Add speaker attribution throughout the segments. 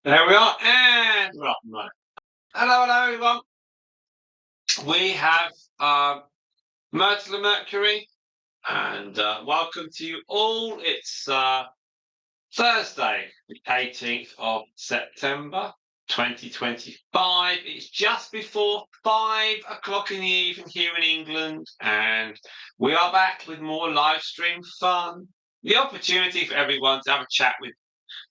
Speaker 1: There we are, and we're off and running. Hello, hello, everyone. We have Myrtle and Mercury, and welcome to you all. It's Thursday, the 18th of September, 2025. It's just before 5 o'clock in the evening here in England, and we are back with more live stream fun. The opportunity for everyone to have a chat with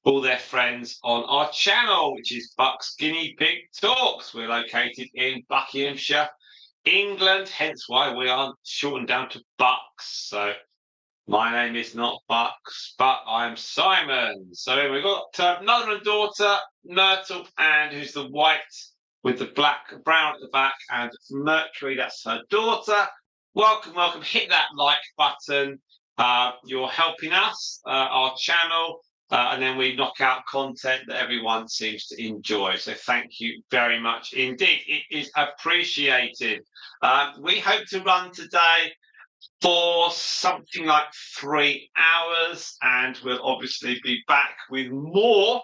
Speaker 1: all their friends on our channel, which is Buck's Guinea Pig Talks. We're located in Buckinghamshire, England, hence why we are shortened down to Bucks. So my name is not Bucks, but I'm Simon. So we've got mother and daughter, Myrtle, and who's the white with the brown at the back, and Mercury, that's her daughter. Welcome, welcome. Hit that like button. You're helping us, our channel, and then we knock out content that everyone seems to enjoy. So thank you very much indeed. It is appreciated. We hope to run today for something like 3 hours, and we'll obviously be back with more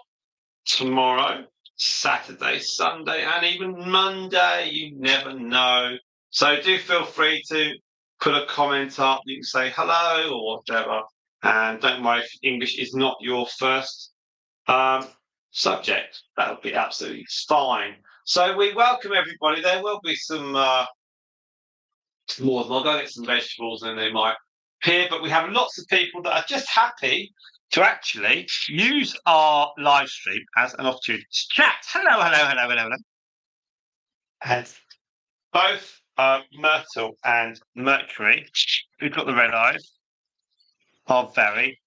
Speaker 1: tomorrow, Saturday, Sunday, and even Monday. You never know. So do feel free to put a comment up. You can say hello or whatever. And don't worry if English is not your first um, subject. That would be absolutely fine. So we welcome everybody. There will be some more than I'll go get some vegetables and they might appear, but we have lots of people that are just happy to actually use our live stream as an opportunity to chat. Hello, hello, hello, hello, hello. And both Myrtle and Mercury, who've got the red eyes, are very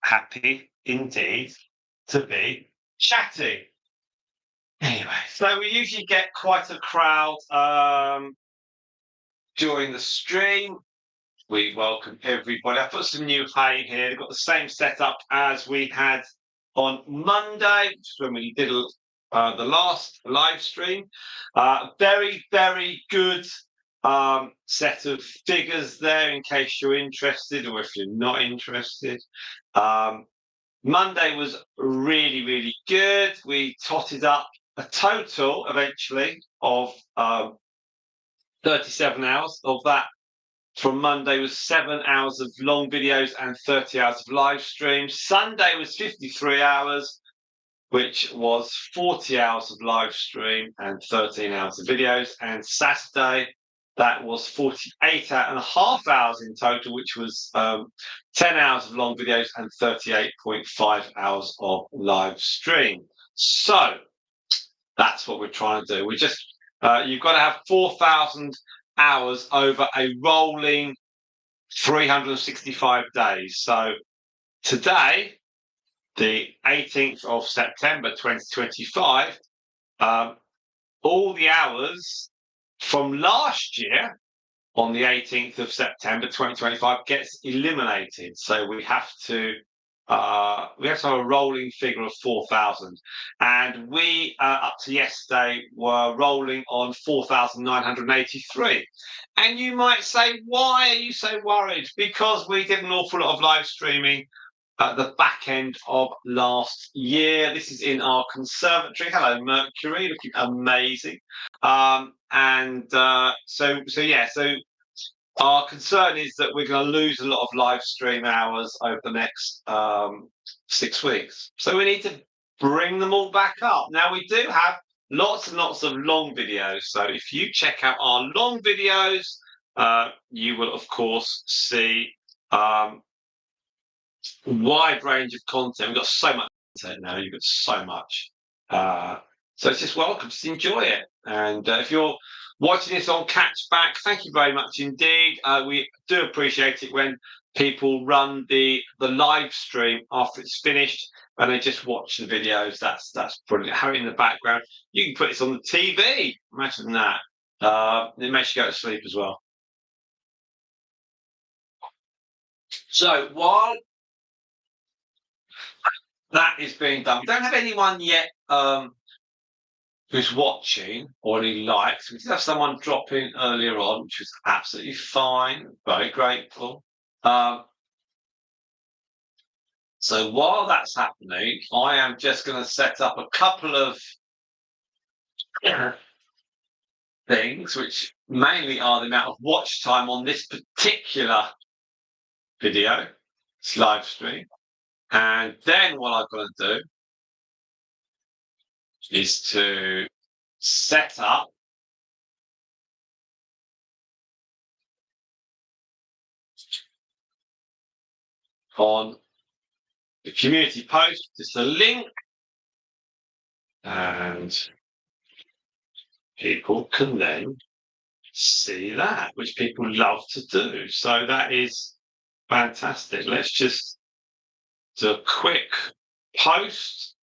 Speaker 1: happy indeed to be chatty. Anyway, so we usually get quite a crowd during the stream. We welcome everybody. I put some new hay here. They've got the same setup as we had on Monday, which is when we did the last live stream. Very, very good set of figures there in case you're interested or if you're not interested. Monday was really, really good. We totted up a total eventually of 37 hours. Of that, from Monday was 7 hours of long videos and 30 hours of live streams. Sunday was 53 hours, which was 40 hours of live stream and 13 hours of videos. And Saturday, that was 48 and a half hours in total, which was 10 hours of long videos and 38.5 hours of live stream. So that's what we're trying to do. We just, you've got to have 4,000 hours over a rolling 365 days. So today, the 18th of September 2025, all the hours from last year on the 18th of September 2025 gets eliminated. So we have to have a rolling figure of 4,000, and we up to yesterday were rolling on 4,983. And you might say, why are you so worried? Because we did an awful lot of live streaming at the back end of last year. This is in our conservatory. Hello, Mercury, looking amazing. So our concern is that we're going to lose a lot of live stream hours over the next 6 weeks. So we need to bring them all back up. Now, we do have lots and lots of long videos. So if you check out our long videos, you will, of course, see wide range of content. We've got so much content now. You've got so much. So it's just welcome. Just enjoy it. And if you're watching this on Catchback, thank you very much indeed. We do appreciate it when people run the live stream after it's finished and they just watch the videos. That's brilliant. Have it in the background. You can put this on the TV. Imagine that. It makes you go to sleep as well. So while that is being done, we don't have anyone yet who's watching or any likes. We did have someone drop in earlier on, which was absolutely fine. Very grateful. So while that's happening, I am just going to set up a couple of things, which mainly are the amount of watch time on this particular video, this live stream. And then what I've got to do is to set up on the community post, just a link, and people can then see that, which people love to do. So that is fantastic. Let's just do a quick post.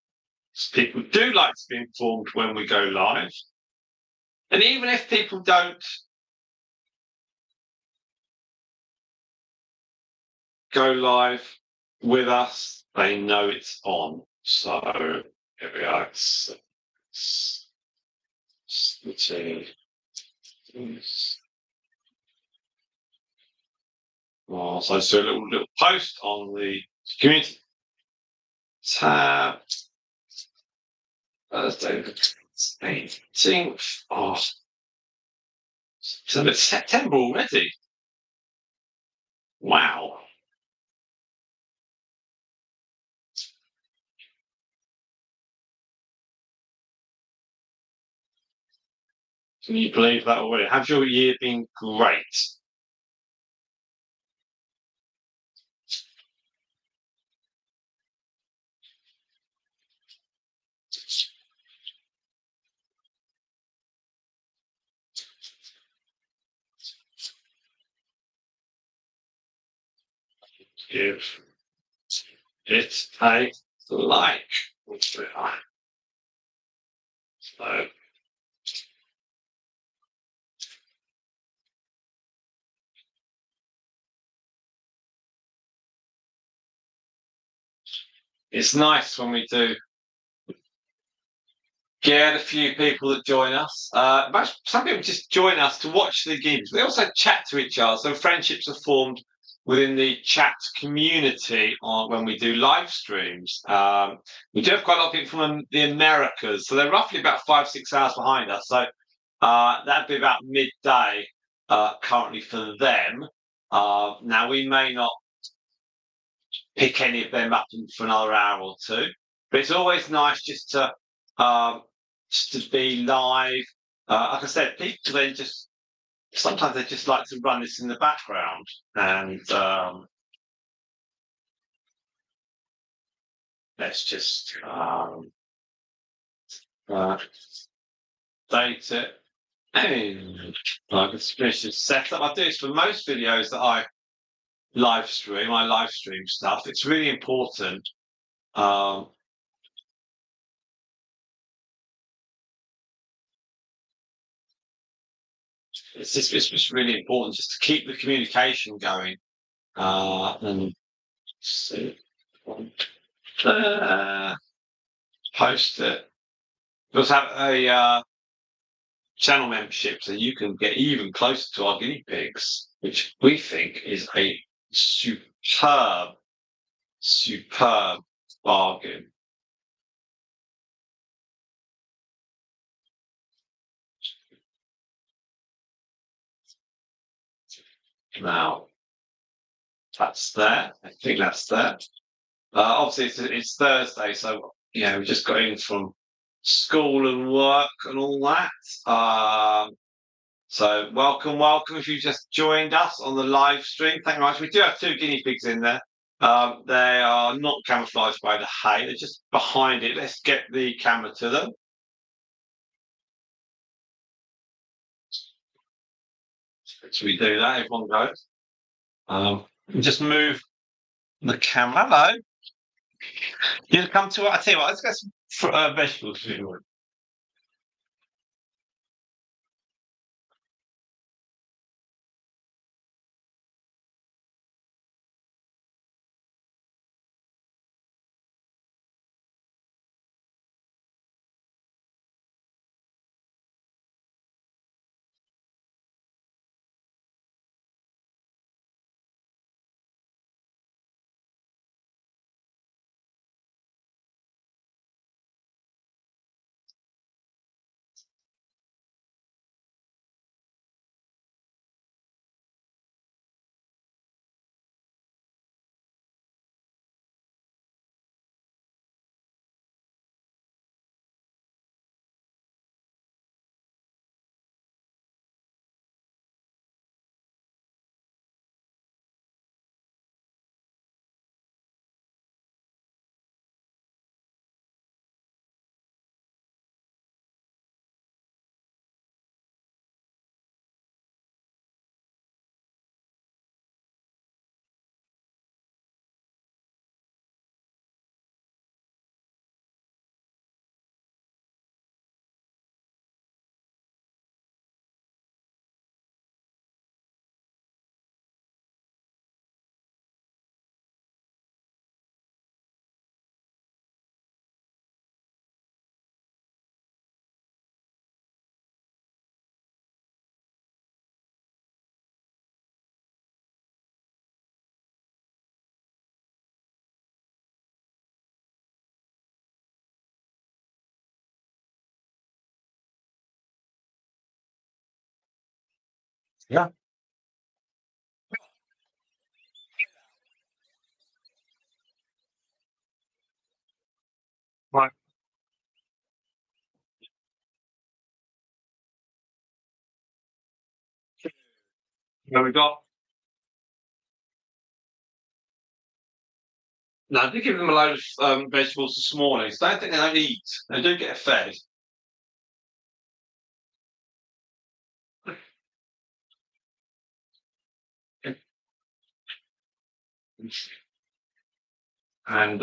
Speaker 1: People do like to be informed when we go live. And even if people don't go live with us, they know it's on. So here we are. Well, so I just do a little post on the community tab. Thursday the 18th of September already. Wow. Can you believe that already? Has your year been great? Give it a like. So it's nice when we do get a few people that join us. Some people just join us to watch the games. They also chat to each other. So friendships are formed within the chat community when we do live streams. We do have quite a lot of people from the Americas. So they're roughly about 5-6 hours behind us. So that'd be about midday currently for them. Now, we may not pick any of them up for another hour or two, but it's always nice just to be live. Like I said, people then just sometimes they just like to run this in the background, and let's just date it. And I can finish this setup. I do this for most videos that I live stream. I live stream stuff. It's really important. It's just really important just to keep the communication going. And see, post it. We also have a channel membership, so you can get even closer to our guinea pigs, which we think is a superb, superb bargain. Now, that's there. I think that's there. Obviously, it's Thursday, so we just got in from school and work and all that. So welcome if you just joined us on the live stream. Thank you very much. We do have two guinea pigs in there. They are not camouflaged by the hay. They're just behind it. Let's get the camera to them. So we do that. Everyone goes. Just move the camera. Hello. You come to. I tell you what. Let's get some vegetables. If you want. Yeah. Right. There we go. No, I did give them a load of vegetables this morning. So don't think they don't eat. They do get fed. And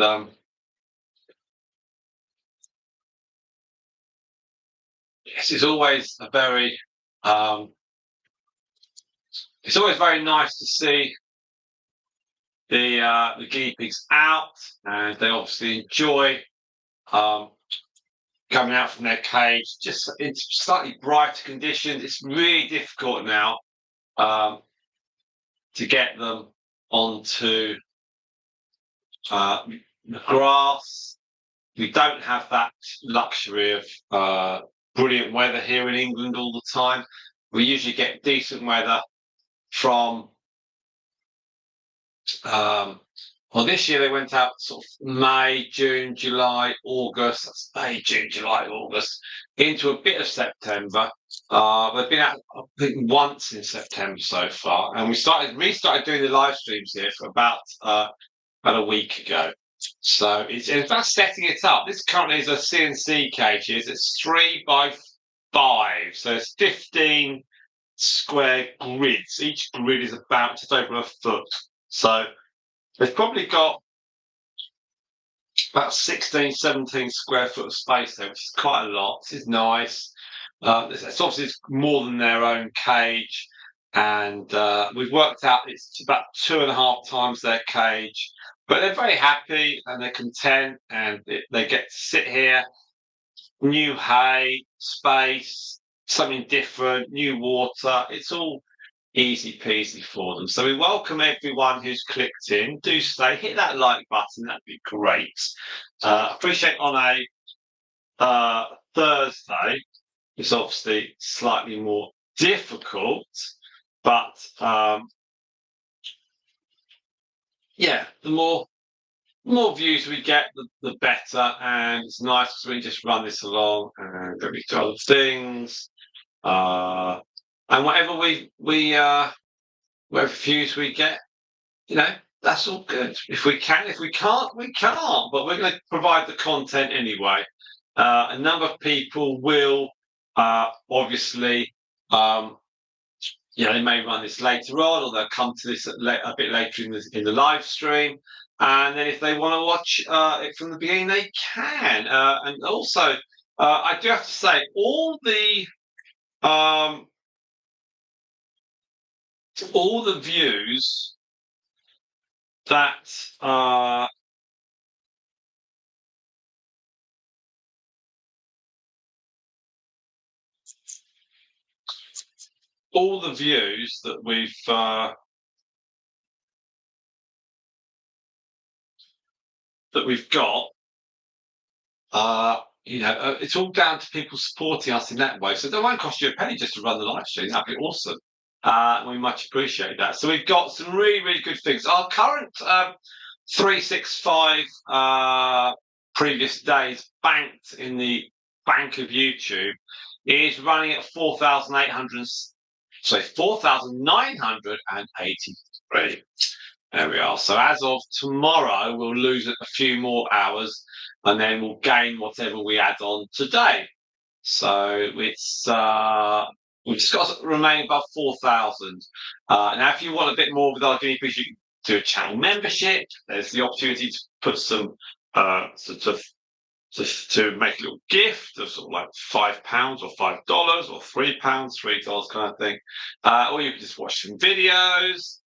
Speaker 1: yes, um, it's always very nice to see the guinea pigs out, and they obviously enjoy um, coming out from their cage. Just in slightly brighter conditions. It's really difficult now um, to get them onto the grass. We don't have that luxury of brilliant weather here in England all the time. We usually get decent weather from well, this year they went out sort of May, June, July, August. That's May, June, July, August, into a bit of September. They've been out, I think, once in September so far, and we restarted doing the live streams here for about a week ago. So it's about setting it up. This currently is a CNC cage. It's 3 by 5, so it's 15 square grids. Each grid is about just over a foot. So they've probably got about 16, 17 square foot of space there, which is quite a lot. This is nice. It's obviously more than their own cage. And we've worked out it's about 2.5 times their cage. But they're very happy and they're content, and they get to sit here. New hay, space, something different, new water. It's all easy peasy for them. So we welcome everyone who's clicked in. Do stay, hit that like button, that'd be great. Appreciate on a Thursday, it's obviously slightly more difficult, but yeah, the more views we get, the better. And it's nice because we just run this along and go to other things. Uh, and whatever views we get, you know, that's all good. If we can, if we can't, we can't. But we're going to provide the content anyway. A number of people will obviously, they may run this later on, or they'll come to this a bit later in the live stream. And then if they want to watch it from the beginning, they can. And also, I do have to say, um, all the views that all the views that we've got, it's all down to people supporting us in that way. So it won't cost you a penny just to run the live stream. That'd be awesome. We much appreciate that. So we've got some really, really good things. Our current 365 previous days banked in the bank of YouTube is running at 4,800. Sorry, 4,983. There we are. So as of tomorrow, we'll lose a few more hours, and then we'll gain whatever we add on today. So we've just got to remain above 4,000. Now, if you want a bit more with our guinea pigs, you can do a channel membership. There's the opportunity to put some to make a little gift of sort of like £5 or $5 or £3, $3 kind of thing. Or you can just watch some videos,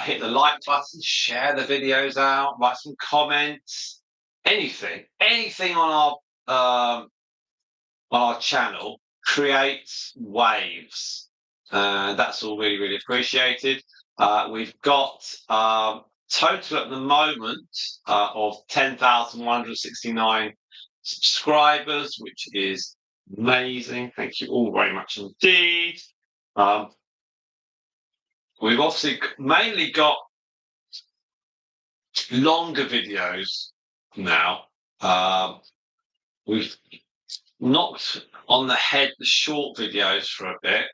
Speaker 1: hit the like button, share the videos out, write some comments, anything on our channel creates waves. That's all really, really appreciated. We've got total at the moment of 10,169 subscribers, which is amazing. Thank you all very much indeed. we've obviously mainly got longer videos now. We've knocked on the head the short videos for a bit,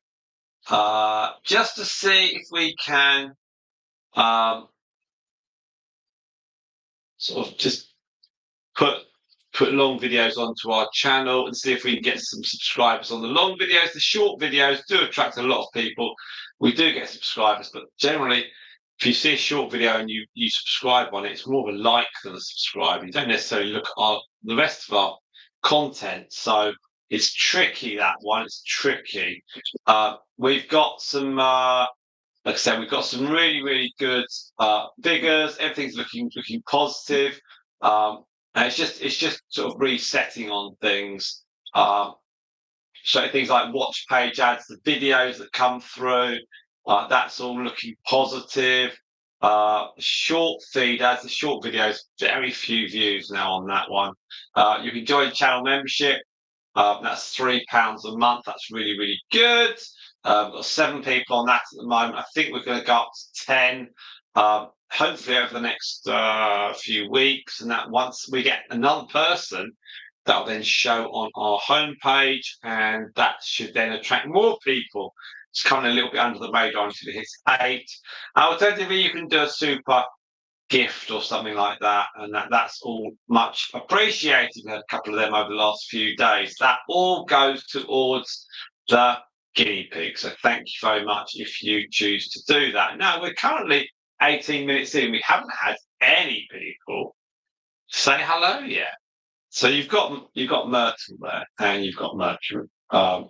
Speaker 1: just to see if we can sort of just put long videos onto our channel and see if we can get some subscribers on the long videos. The short videos do attract a lot of people. We do get subscribers, but generally, if you see a short video and you subscribe on it, it's more of a like than a subscribe. You don't necessarily look at the rest of our content. So it's tricky, that one. It's tricky. We've got some, like I said, we've got some really, really good figures. Everything's looking positive. And it's just sort of resetting on things. So things like watch page ads, the videos that come through, that's all looking positive. Short feed ads, the short videos, very few views now on that one. You can join channel membership. That's £3 a month. That's really, really good. We've got 7 people on that at the moment. I think we're going to go up to 10. Hopefully over the next few weeks, and that once we get another person, that'll then show on our homepage, and that should then attract more people. It's coming a little bit under the radar until it hits 8. Alternatively, you can do a super gift or something like that, and that's all much appreciated. We had a couple of them over the last few days. That all goes towards the guinea pig. So thank you very much if you choose to do that. Now we're currently 18 minutes in. We haven't had any people say hello yet. So you've got Myrtle there, and you've got Mercury. I'm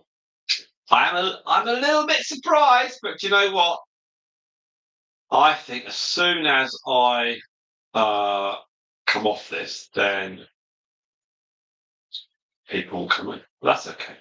Speaker 1: a little bit surprised, but you know what? I think as soon as I come off this, then people will come in. That's okay.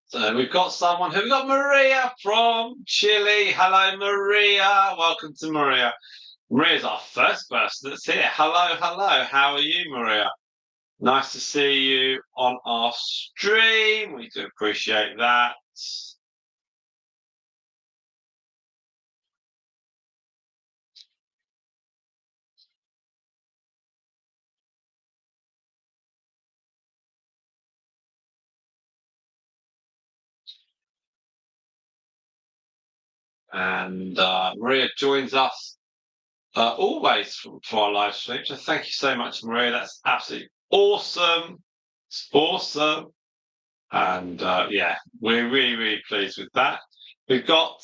Speaker 1: So we've got someone who we got Maria from Chile. Hello, Maria. Welcome to Maria. Maria's our first person that's here. Hello, hello. How are you, Maria? Nice to see you on our stream. We do appreciate that. And Maria joins us always for our live stream. So thank you so much, Maria. That's absolutely awesome. It's awesome. And yeah, we're really, really pleased with that. We've got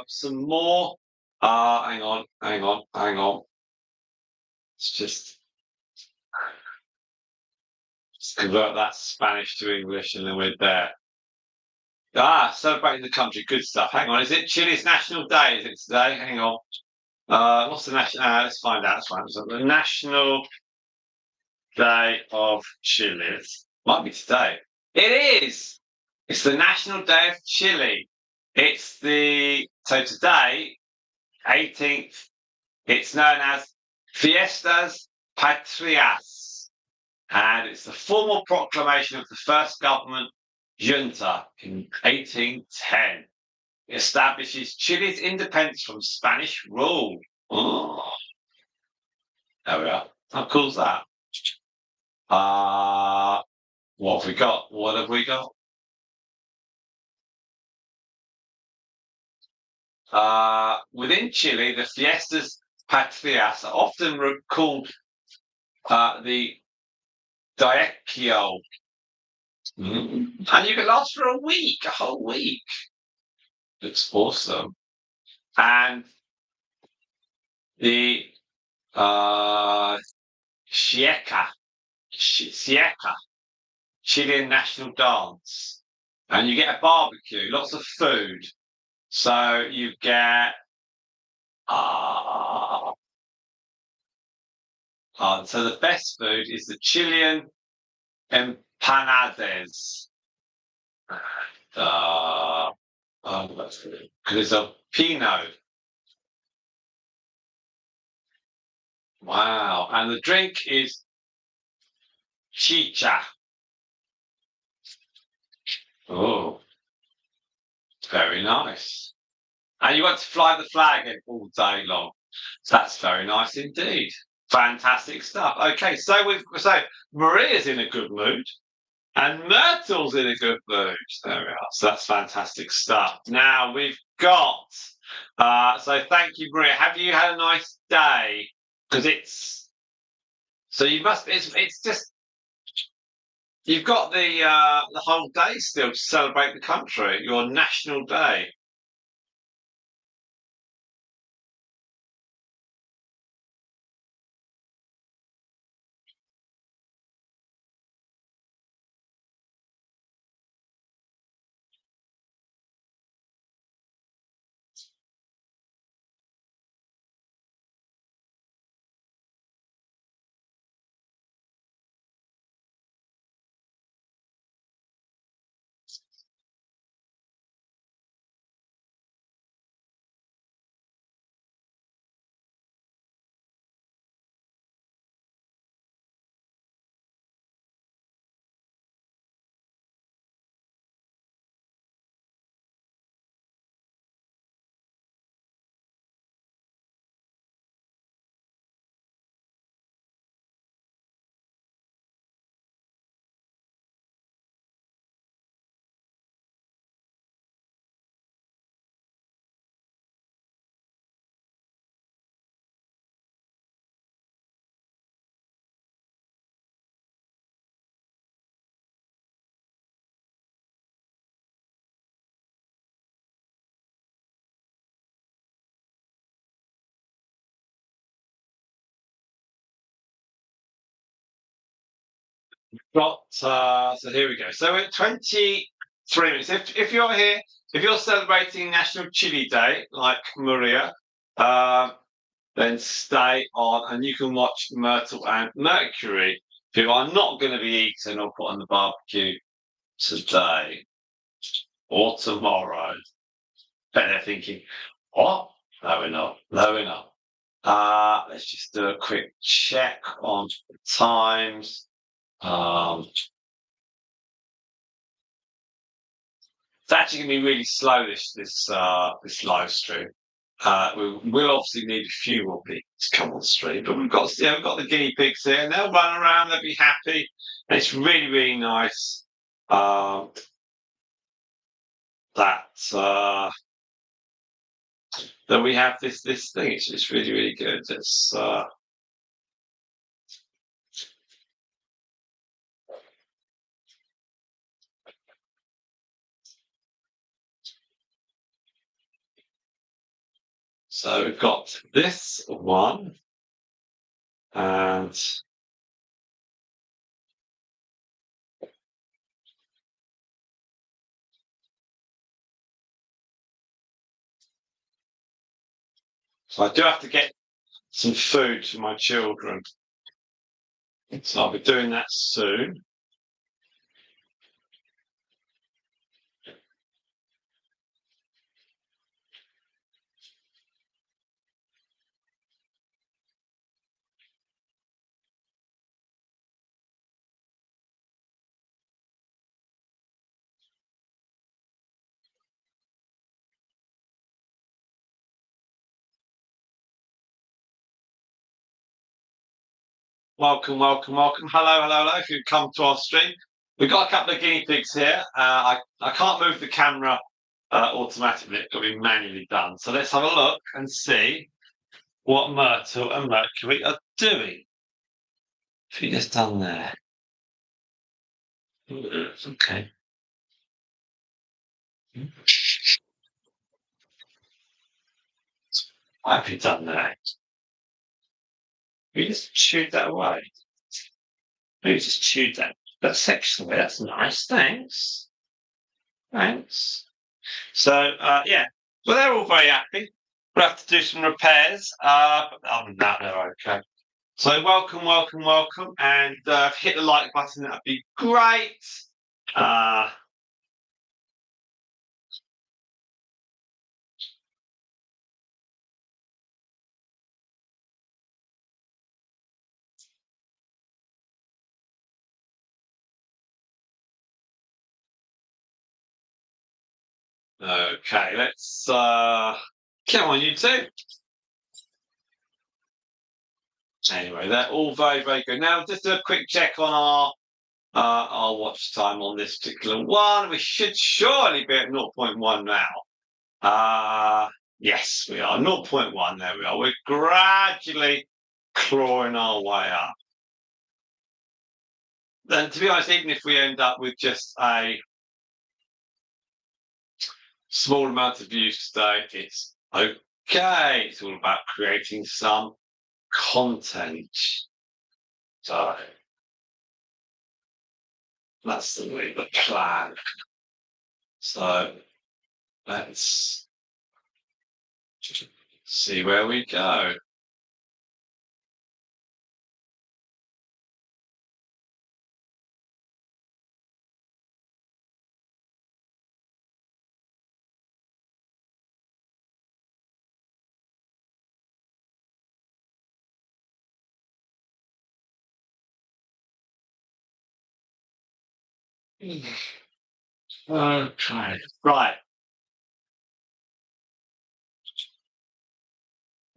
Speaker 1: some more. Hang on. Let's just convert that Spanish to English, and then we're there. Celebrating the country. Good stuff. Hang on. Is it Chile's National Day? Is it today? Hang on. What's the national? Let's find out. So the National Day of Chile. Might be today. It is. It's the National Day of Chile. So today, 18th. It's known as Fiestas Patrias, and it's the formal proclamation of the first government junta in 1810. It establishes Chile's independence from Spanish rule. Oh, there we are. How cool is that? What have we got? What have we got? Within Chile, the Fiestas Patrias are often called the Diacio. And you can last for a whole week. Looks awesome. And the Sieka, Chilean national dance. And you get a barbecue, lots of food. So you get so the best food is the Chilean empanades. Because it's a Pinot. Wow. And the drink is chicha. Oh, very nice. And you want to fly the flag all day long. That's very nice indeed. Fantastic stuff. Okay, so Maria's in a good mood. And Myrtle's in a good mood. There we are. So that's fantastic stuff. Now we've got. So thank you, Maria. Have you had a nice day? Because it's. So you must. It's just. You've got the whole day still to celebrate the country. Your national day. Got so here we go. So at 23 minutes. If you're here, if you're celebrating National Chili Day like Maria, uh, then stay on and you can watch Myrtle and Mercury, who are not going to be eaten or put on the barbecue today or tomorrow. But they're thinking, what? No, we're not. No, we're not. Let's just do a quick check on the times. It's actually going to be really slow this live stream. We'll obviously need a few more people to come on stream, but we've got the guinea pigs here, and they'll run around, they'll be happy, and it's really really nice that that we have this thing. It's really really good. It's so we've got this one, and so I do have to get some food for my children. So I'll be doing that soon. Welcome, welcome, welcome. Hello, hello, hello. If you've come to our stream, we've got a couple of guinea pigs here. I can't move the camera automatically, it's got to be manually done. So let's have a look and see what Myrtle and Mercury are doing. Have you just done there? Okay. What have you done there? You just chewed that away. You just chewed that section away. That's nice. Thanks. Thanks. So yeah. So they're all very happy. We'll have to do some repairs, but other than that, they're okay. So welcome, welcome, welcome, and hit the like button. That'd be great. Uh, okay, let's come on, you two. Anyway, they're all very, very good. Now, just a quick check on our watch time on this particular one. We should surely be at zero point 0.1 now. Yes, we are. Zero point 0.1, there we are. We're gradually clawing our way up. Then, to be honest, even if we end up with just a small amount of views today, it's okay. It's all about creating some content. So that's the plan. So let's see where we go. Okay. Right.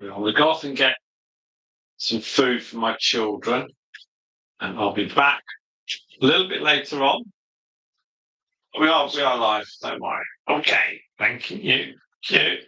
Speaker 1: We'll go off and get some food for my children, and I'll be back a little bit later on. We are live, don't worry. Okay. Thank you. Thank you.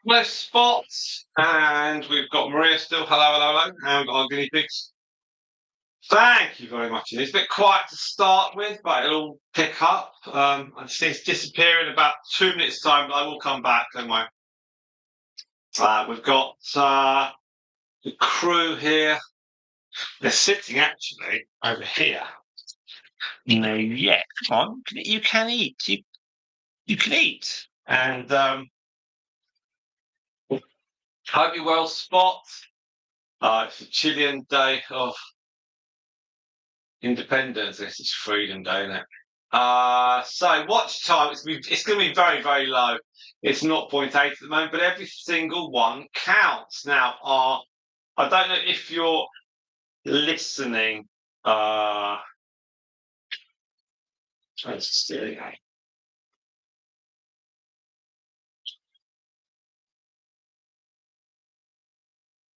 Speaker 1: No spots, and we've got Maria still. Hello, hello, hello. And we've got our guinea pigs. Thank you very much. It's a bit quiet to start with, but it'll pick up. I just think it's disappearing in about 2 minutes' time, but I will come back, don't worry. We've got the crew here. They're sitting actually over here. No, yeah, come on. You can eat. You can eat. And hope you're well, Spot. It's a Chilean day of independence. This is Freedom Day, isn't it? So watch time. It's going to be very, very low. It's 0.8 at the moment, but every single one counts. Now, I don't know if you're listening.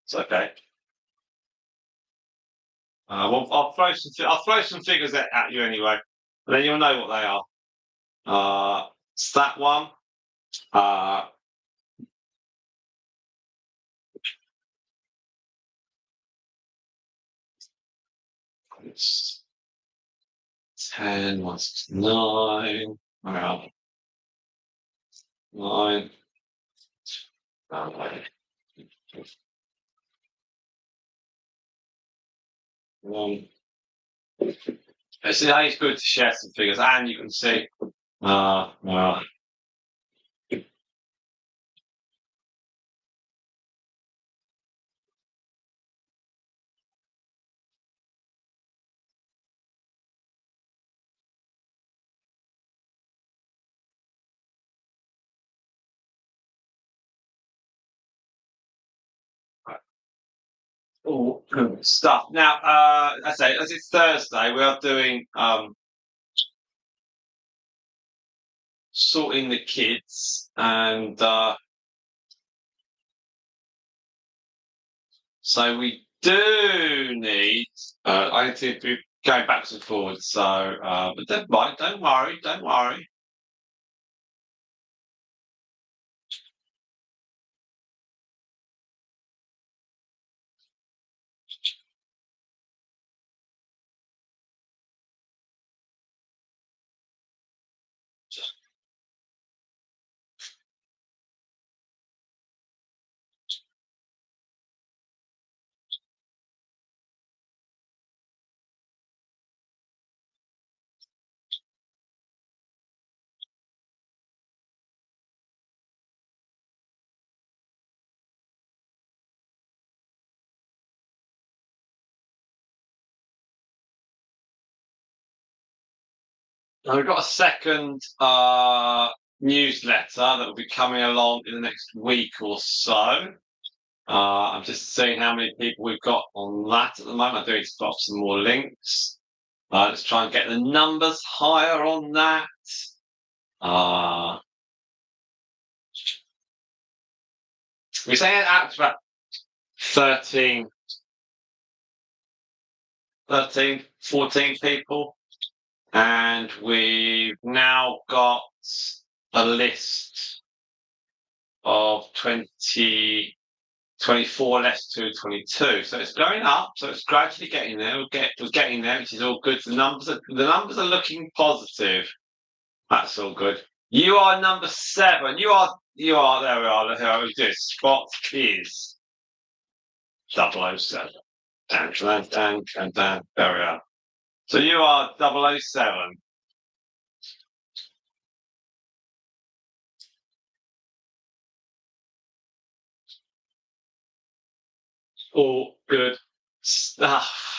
Speaker 1: It's okay. Well, I'll throw some figures at you anyway, but then you'll know what they are. It's that one. Uh, it's 10, what's 9? Well, 9. Uh, 1. It's good to share some figures, and you can see. Well, all good stuff. Now, I say as it's Thursday, we are doing sorting the kids, and so we do need. I need to be going backwards and forwards. So, but don't worry, don't worry. Now, we've got a second newsletter that will be coming along in the next week or so. I'm just seeing how many people we've got on that at the moment. I'm doing some more links. Let's try and get the numbers higher on that. We're saying out to about 13, 14 people. And we've now got a list of 24 less to 22. So it's going up. So it's gradually getting there. We're getting there, which is all good. The numbers are looking positive. That's all good. You are number 7. You are there we are. Here we do. Spot is 007. And there we are. So you are 007. All good stuff.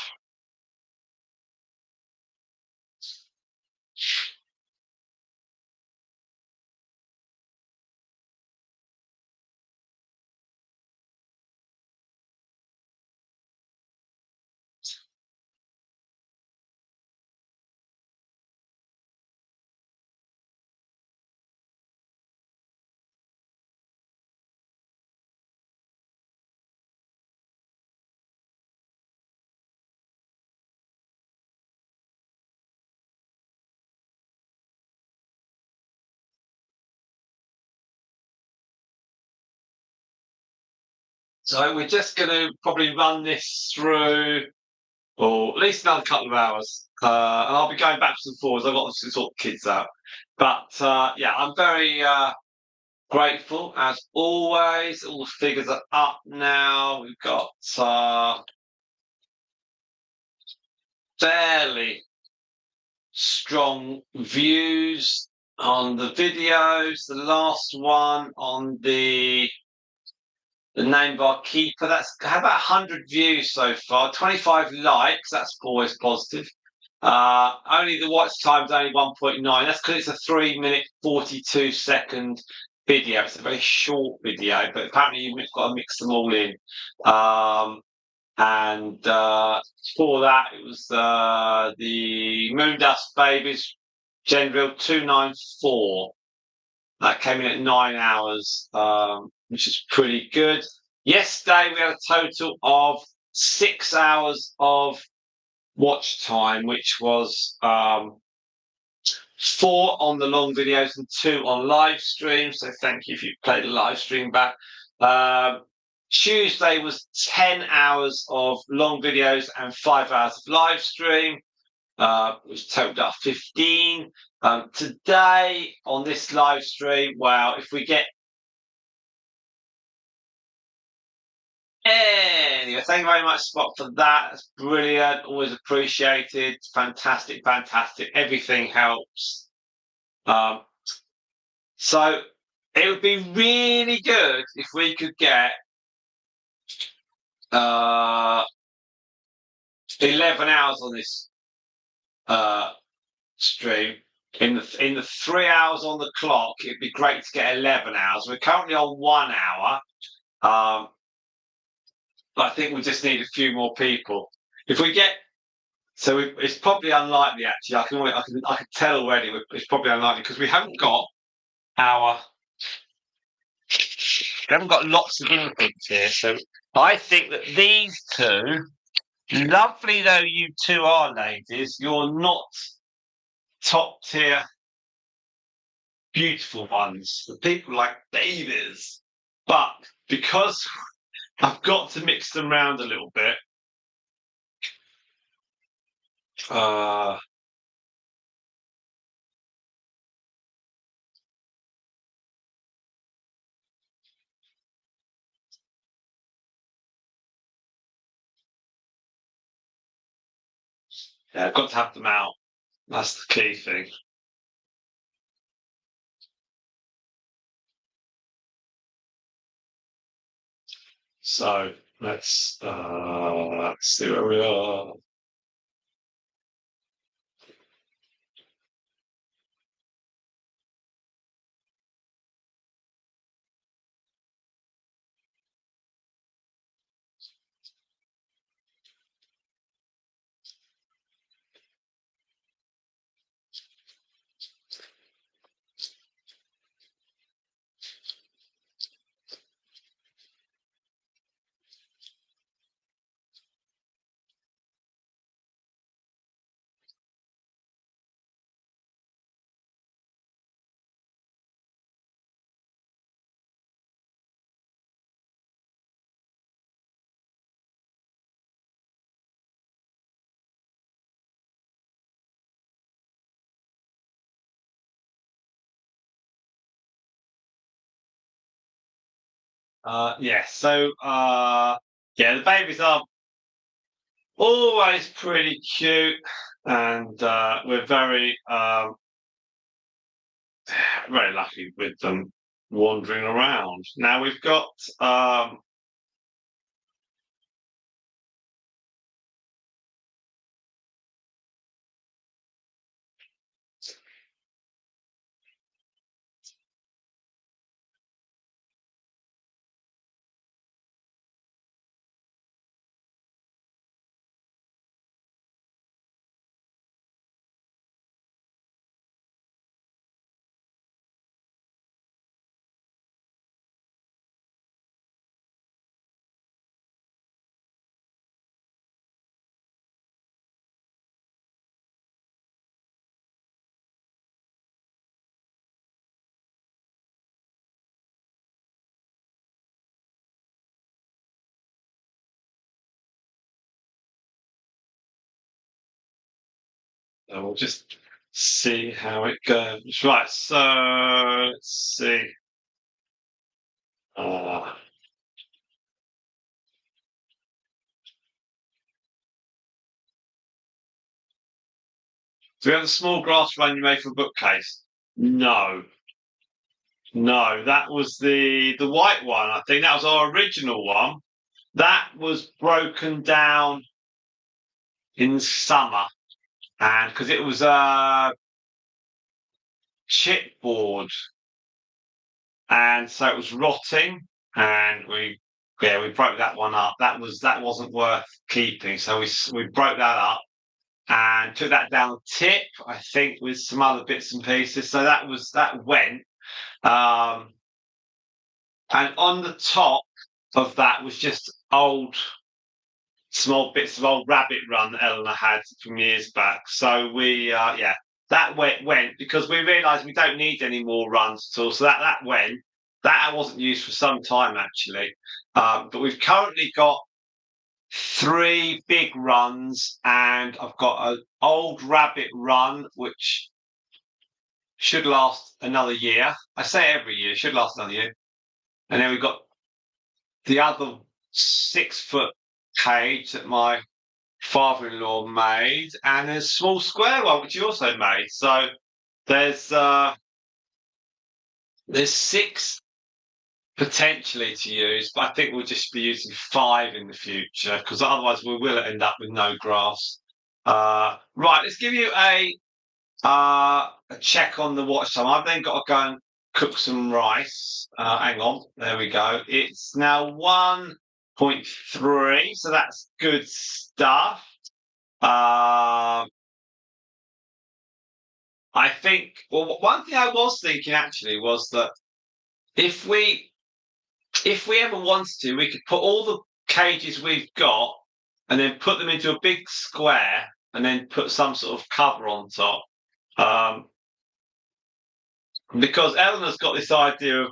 Speaker 1: So we're just going to probably run this through, or at least another couple of hours, and I'll be going backwards and forwards. I've got to sort the kids out, but yeah, I'm very grateful as always. All the figures are up now. We've got fairly strong views on the videos. The last one on the name bar keeper, that's had about 100 views so far, 25 likes, that's always positive. Only the watch time's only 1.9. That's because it's a 3-minute 42-second video. It's a very short video, but apparently you've got to mix them all in. And for that, it was the Moondust Babies Gen 294. That came in at 9 hours, which is pretty good. Yesterday, we had a total of 6 hours of watch time, which was 4 on the long videos and 2 on live streams. So thank you if you played the live stream back. Tuesday was 10 hours of long videos and 5 hours of live stream, which totaled up 15. Today on this live stream, well, if we get anyway, thank you very much, Spot, for that. That's brilliant. Always appreciated. Fantastic, fantastic. Everything helps. So it would be really good if we could get 11 hours on this stream. In the 3 hours on the clock, it'd be great to get 11 hours. We're currently on 1 hour. But I think we just need a few more people. If we get, it's probably unlikely actually. I can tell already. It's probably unlikely because we haven't got lots of inputs here. So I think that these two, lovely though you two are, ladies, you're not top tier beautiful ones. The people like babies, but because I've got to mix them around a little bit. Yeah, I've got to have them out. That's the key thing. So let's see where we are. Yeah, so yeah, the babies are always pretty cute, and we're very very lucky with them wandering around. Now we've got And we'll just see how it goes. Right, so let's see. Do we have a small grass run you made for a bookcase? No. No, that was the white one. I think that was our original one. That was broken down in summer, and because it was a chipboard, and so it was rotting, and we broke that one up. That wasn't worth keeping, so we broke that up and took that down the tip. I think with some other bits and pieces. So that went. Um, and on the top of that was just small bits of old rabbit run that Eleanor had from years back. So that went because we realised we don't need any more runs at all. So that went. That wasn't used for some time actually. But we've currently got 3 big runs, and I've got an old rabbit run which should last another year. I say every year, should last another year. And then we've got the other 6 foot cage that my father-in-law made, and a small square one which he also made. So there's 6 potentially to use, but I think we'll just be using 5 in the future because otherwise we will end up with no grass. Right, let's give you a check on the watch time. I've then got to go and cook some rice. Hang on, there we go. It's now 1.3, so that's good stuff. I think. Well, one thing I was thinking actually was that if we ever wanted to, we could put all the cages we've got and then put them into a big square and then put some sort of cover on top. Because Eleanor's got this idea of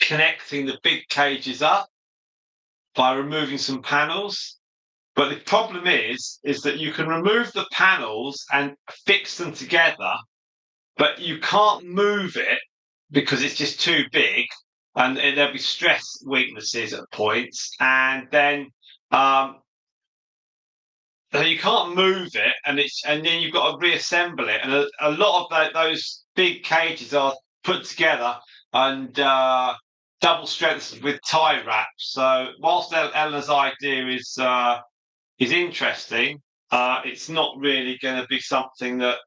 Speaker 1: connecting the big cages up by removing some panels. But the problem is that you can remove the panels and fix them together, but you can't move it because it's just too big, and there'll be stress weaknesses at points, and then so you can't move it, and then you've got to reassemble it, and a lot of those big cages are put together and double strengthened with tie wraps. So whilst Eleanor's idea is interesting, it's not really going to be something that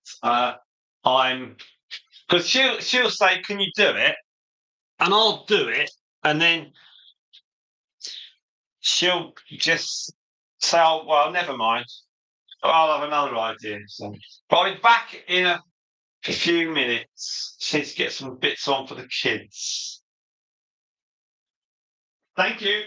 Speaker 1: I'm because she'll say, "Can you do it?" And I'll do it, and then she'll just say, "Oh, well, never mind. I'll have another idea." So, but I'll be back in a few minutes. Just need to get some bits on for the kids. Thank you.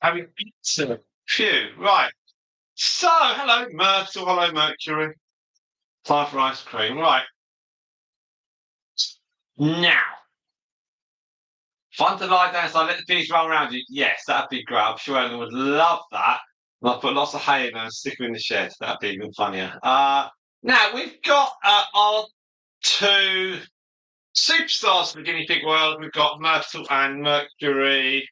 Speaker 1: Having pizza. Phew, right. So, hello, Myrtle. Hello, Mercury. Time for ice cream. Right. Now, fun to lie down, so I let the bees run around you. Yes, that'd be great. I'm sure Ellen would love that. And I'll put lots of hay in there and stick them in the shed. That'd be even funnier. Now, we've got our two superstars for the guinea pig world. We've got Myrtle and Mercury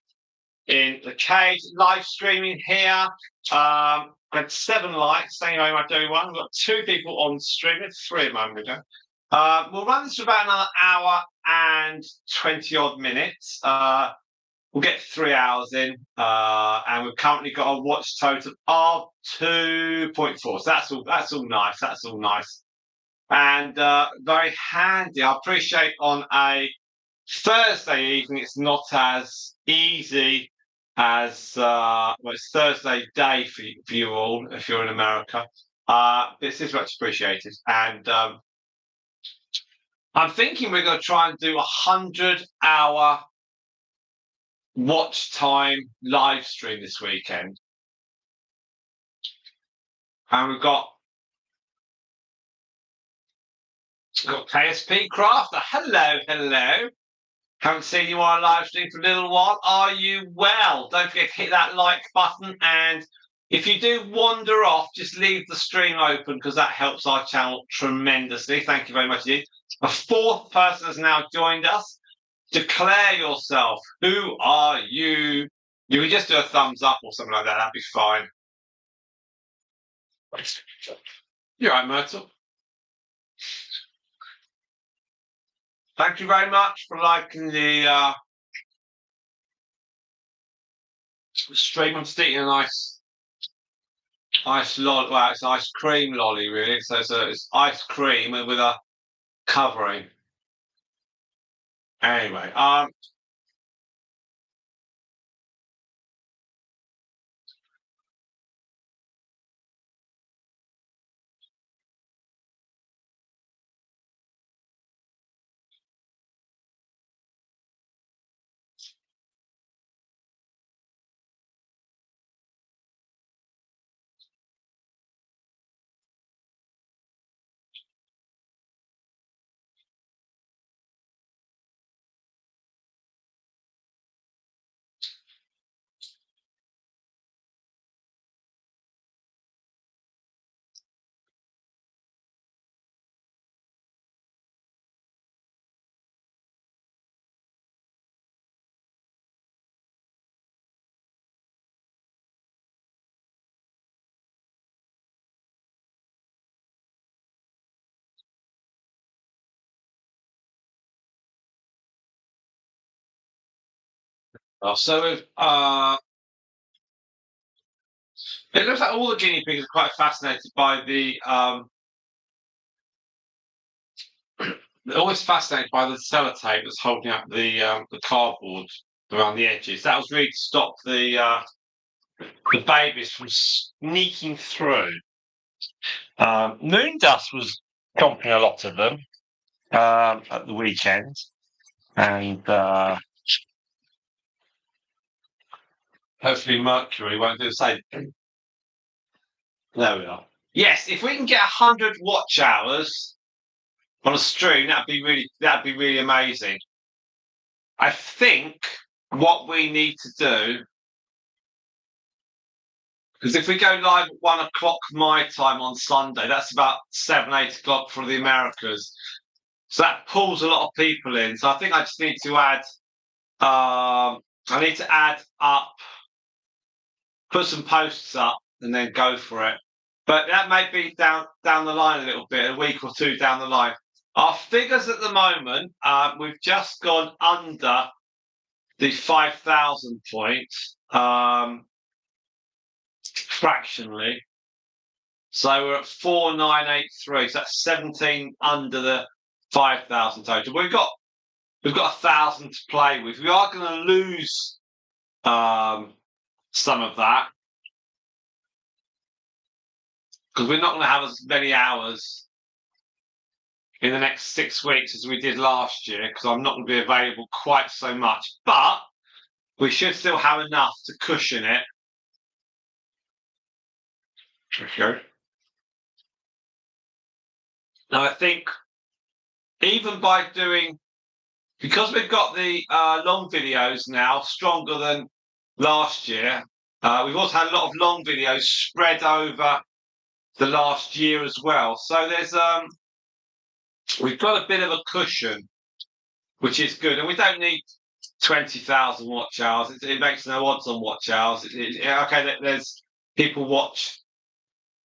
Speaker 1: in the cage, live streaming here. Got 7 likes. Thank you very much, everyone. We've got 2 people on stream. It's 3 a moment ago. We'll run this for about another hour and 20 odd minutes. We'll get 3 hours in, and we've currently got a watch total of 2.4. So that's all nice. That's all nice, and very handy. I appreciate on a Thursday evening it's not as easy as well, it's Thursday day for you all if you're in America. This is much appreciated, and I'm thinking we're going to try and do 100-hour watch time live stream this weekend, and we've got KSP Crafter. Hello. Haven't seen you on a live stream for a little while. Are you well? Don't forget to hit that like button. And if you do wander off, just leave the stream open because that helps our channel tremendously. Thank you very much indeed. A 4th person has now joined us. Declare yourself. Who are you? You can just do a thumbs up or something like that. That'd be fine. You're right, Myrtle. Thank you very much for liking the stream. I'm sticking a nice lolly. Well, it's ice cream lolly, really. So it's ice cream with a covering. Anyway, so if it looks like all the guinea pigs are quite fascinated by the they're always fascinated by the sellotape that's holding up the cardboard around the edges. That was really to stop the babies from sneaking through. Moon Dust was comping a lot of them at the weekend, and hopefully Mercury won't do the same. There we are. Yes, if we can get 100 watch hours on a stream, that'd be really amazing. I think what we need to do, because if we go live at 1 o'clock my time on Sunday, that's about 7, 8 o'clock for the Americas. So that pulls a lot of people in. So I think I just need to add. I need to add up, put some posts up, and then go for it. But that may be down the line a little bit, a week or 2 down the line. Our figures at the moment, we've just gone under the 5,000 points fractionally. So we're at 4,983. So that's 17 under the 5,000 total. We've got 1,000 to play with. We are going to lose some of that because we're not going to have as many hours in the next 6 weeks as we did last year because I'm not going to be available quite so much. But we should still have enough to cushion it. Okay. Now, I think even by doing, because we've got the long videos now stronger than last year, we've also had a lot of long videos spread over the last year as well. So there's we've got a bit of a cushion, which is good, and we don't need 20,000 watch hours. It makes no odds on watch hours. Okay, there's people watch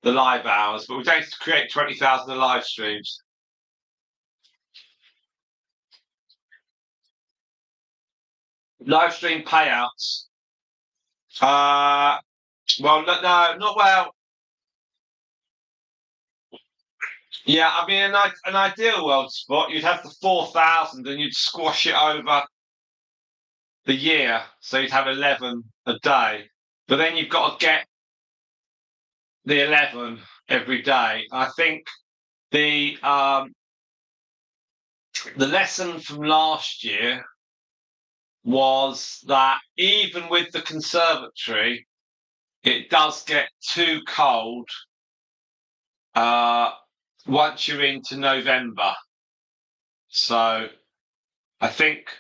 Speaker 1: the live hours, but we don't create 20,000 live streams. Live stream payouts. Well, no, not well. Yeah, I mean, an ideal world spot, you'd have the 4,000 and you'd squash it over the year, so you'd have 11 a day. But then you've got to get the 11 every day. I think the lesson from last year was that even with the conservatory, it does get too cold once you're into November. So I think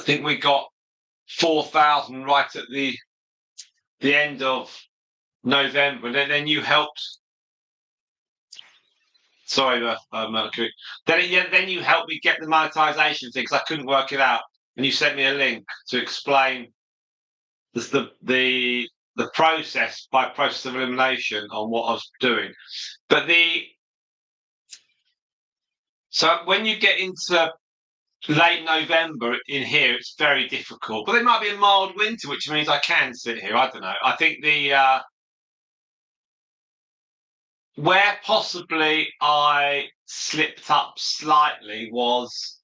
Speaker 1: we got 4,000 right at the end of November. And then you helped. Sorry, Mercury. Then you helped me get the monetization thing because I couldn't work it out, and you sent me a link to explain the process by process of elimination on what I was doing. But so when you get into late November in here, it's very difficult. But it might be a mild winter, which means I can sit here. I don't know. I think where possibly I slipped up slightly was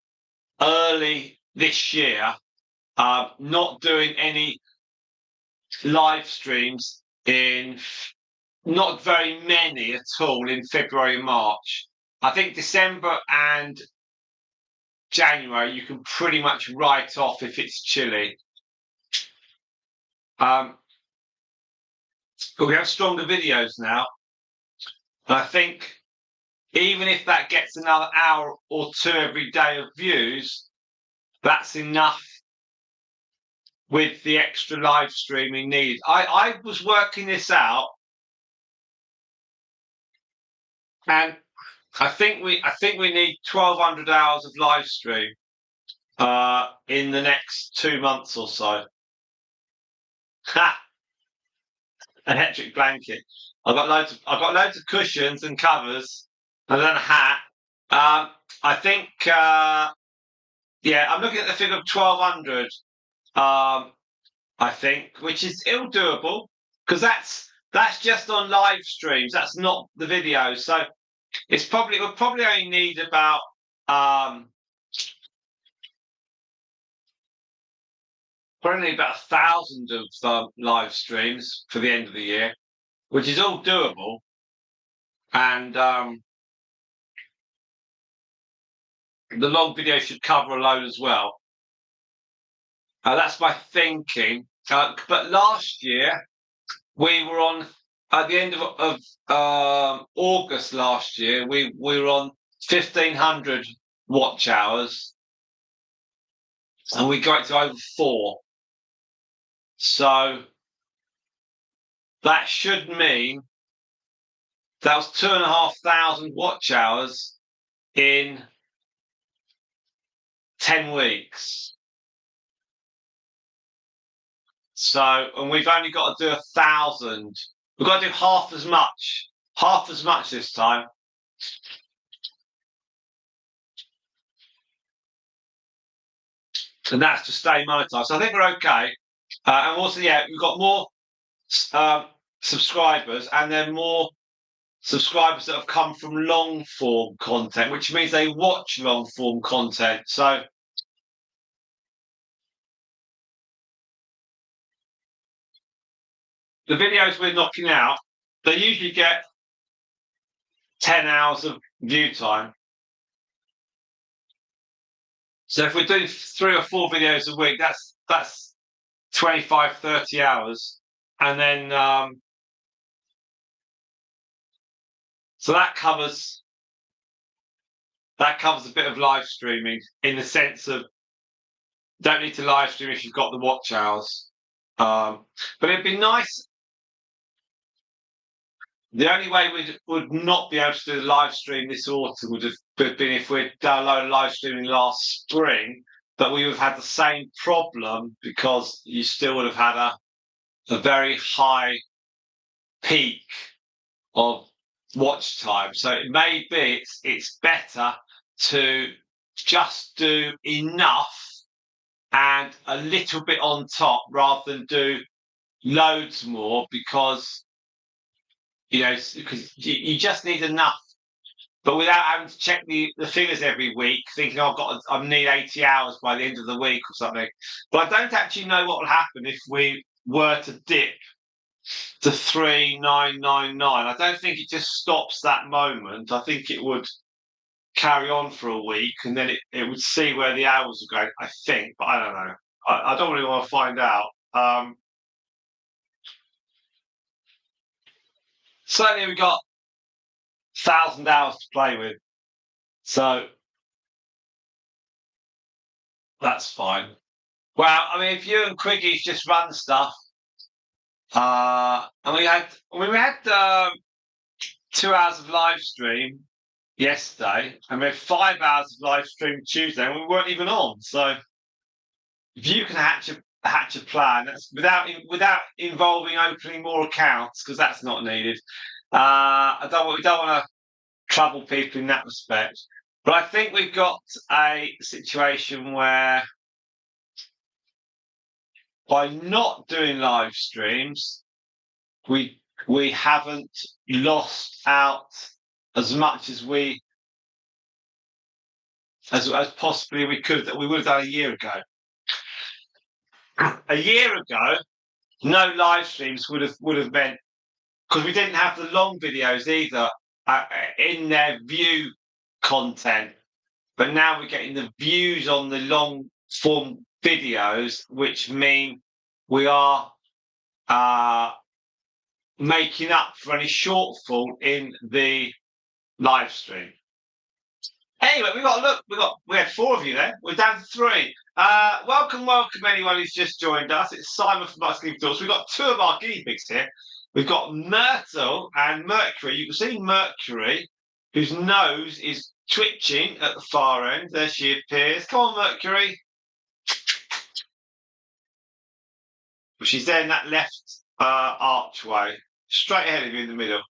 Speaker 1: early this year, not doing any live streams not very many at all in February and March. I think December and January you can pretty much write off if it's chilly. But we have stronger videos now. And I think even if that gets another hour or two every day of views, that's enough with the extra live streaming needed. I was working this out, and I think we need 1,200 hours of live stream in the next 2 months or so. Ha! Electric blanket. I've got loads of cushions and covers, and then a hat. I think I'm looking at the figure of 1,200. I think, which is ill doable because that's just on live streams. That's not the videos. So we'll probably only need about probably about 1,000 of live streams for the end of the year, which is all doable. And the long video should cover a load as well. That's my thinking. But last year we were on at the end of August last year. We were on 1,500 watch hours, and we got to over 4. So that should mean that was 2,500 watch hours in 10 weeks. So, and we've only got to do 1,000. We've got to do half as much this time. And that's to stay monetized. So I think we're okay. And also, we've got more subscribers, and then more subscribers that have come from long form content, which means they watch long form content. So the videos we're knocking out, they usually get 10 hours of view time. So if we're doing 3 or 4 videos a week, that's 25, 30 hours. And then, so that covers a bit of live streaming in the sense of don't need to live stream if you've got the watch hours. But it'd be nice. The only way we would not be able to do the live stream this autumn would have been if we'd done a load of live streaming last spring, but we would have had the same problem because you still would have had a very high peak of watch time. So it may be it's better to just do enough and a little bit on top rather than do loads more because because you just need enough, but without having to check the figures every week, thinking I need 80 hours by the end of the week or something. But I don't actually know what will happen if we were to dip to 3999. I don't think it just stops that moment. I think it would carry on for a week and then it would see where the hours are going, I think, but I don't know. I don't really want to find out. Certainly we've got 1,000 hours to play with. So that's fine. Well, I mean, if you and Quiggy's just run stuff, and we had 2 hours of live stream yesterday, and we had 5 hours of live stream Tuesday, and we weren't even on. So if you can hatch a plan, that's without involving opening more accounts because that's not needed. We don't want to trouble people in that respect. But I think we've got a situation where by not doing live streams, we haven't lost out as much as as possibly we could that we would have done a year ago. A year ago, no live streams would have meant because we didn't have the long videos either in their view content. But now we're getting the views on the long form videos, which mean we are making up for any shortfall in the live stream. Anyway, we had 4 of you there. We're down to 3. Welcome anyone who's just joined us. It's Simon from Nice Guinea Pigs. We've got 2 of our guinea pigs here. We've got Myrtle and Mercury. You can see Mercury, whose nose is twitching at the far end. There she appears. Come on, Mercury. She's there in that left archway, straight ahead of you in the middle.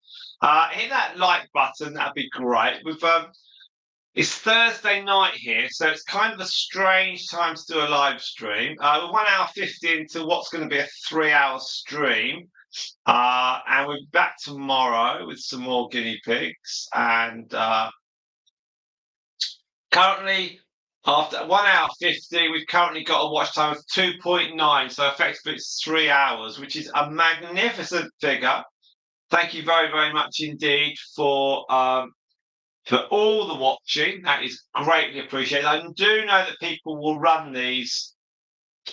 Speaker 1: Hit that like button. That'd be great. It's Thursday night here, so it's kind of a strange time to do a live stream. We're 1 hour 50 into what's going to be a 3-hour stream. And we're back tomorrow with some more guinea pigs. And currently, after 1 hour 50, we've currently got a watch time of 2.9. So effectively, it's 3 hours, which is a magnificent figure. Thank you very, very much indeed for all the watching. That is greatly appreciated. I do know that people will run these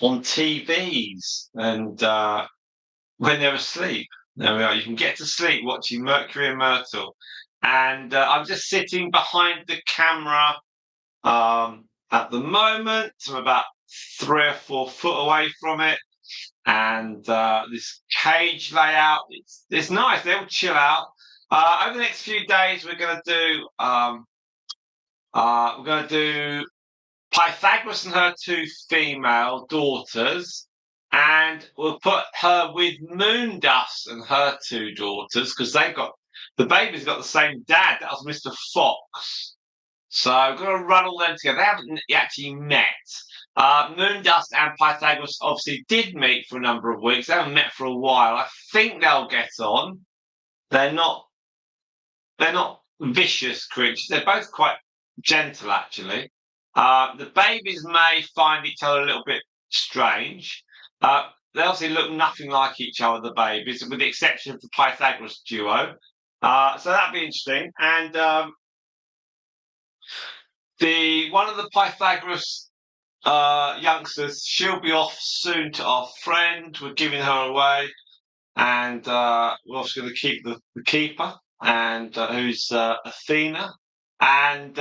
Speaker 1: on TVs and when they're asleep. There we are. You can get to sleep watching Mercury and Myrtle. And I'm just sitting behind the camera at the moment. I'm about 3 or 4 foot away from it. And this cage layout, it's nice. They'll chill out. Over the next few days, we're going to do Pythagoras and her 2 female daughters, and we'll put her with Moondust and her 2 daughters because the baby's got the same dad. That was Mr. Fox. So we're going to run all them together. They haven't actually met. Moondust and Pythagoras obviously did meet for a number of weeks. They haven't met for a while. I think they'll get on. They're not vicious creatures. They're both quite gentle, actually. The babies may find each other a little bit strange. They obviously look nothing like each other, the babies, with the exception of the Pythagoras duo. So that'd be interesting. And one of the Pythagoras youngsters. She'll be off soon to our friend. We're giving her away, and we're also going to keep the keeper, and who's Athena, and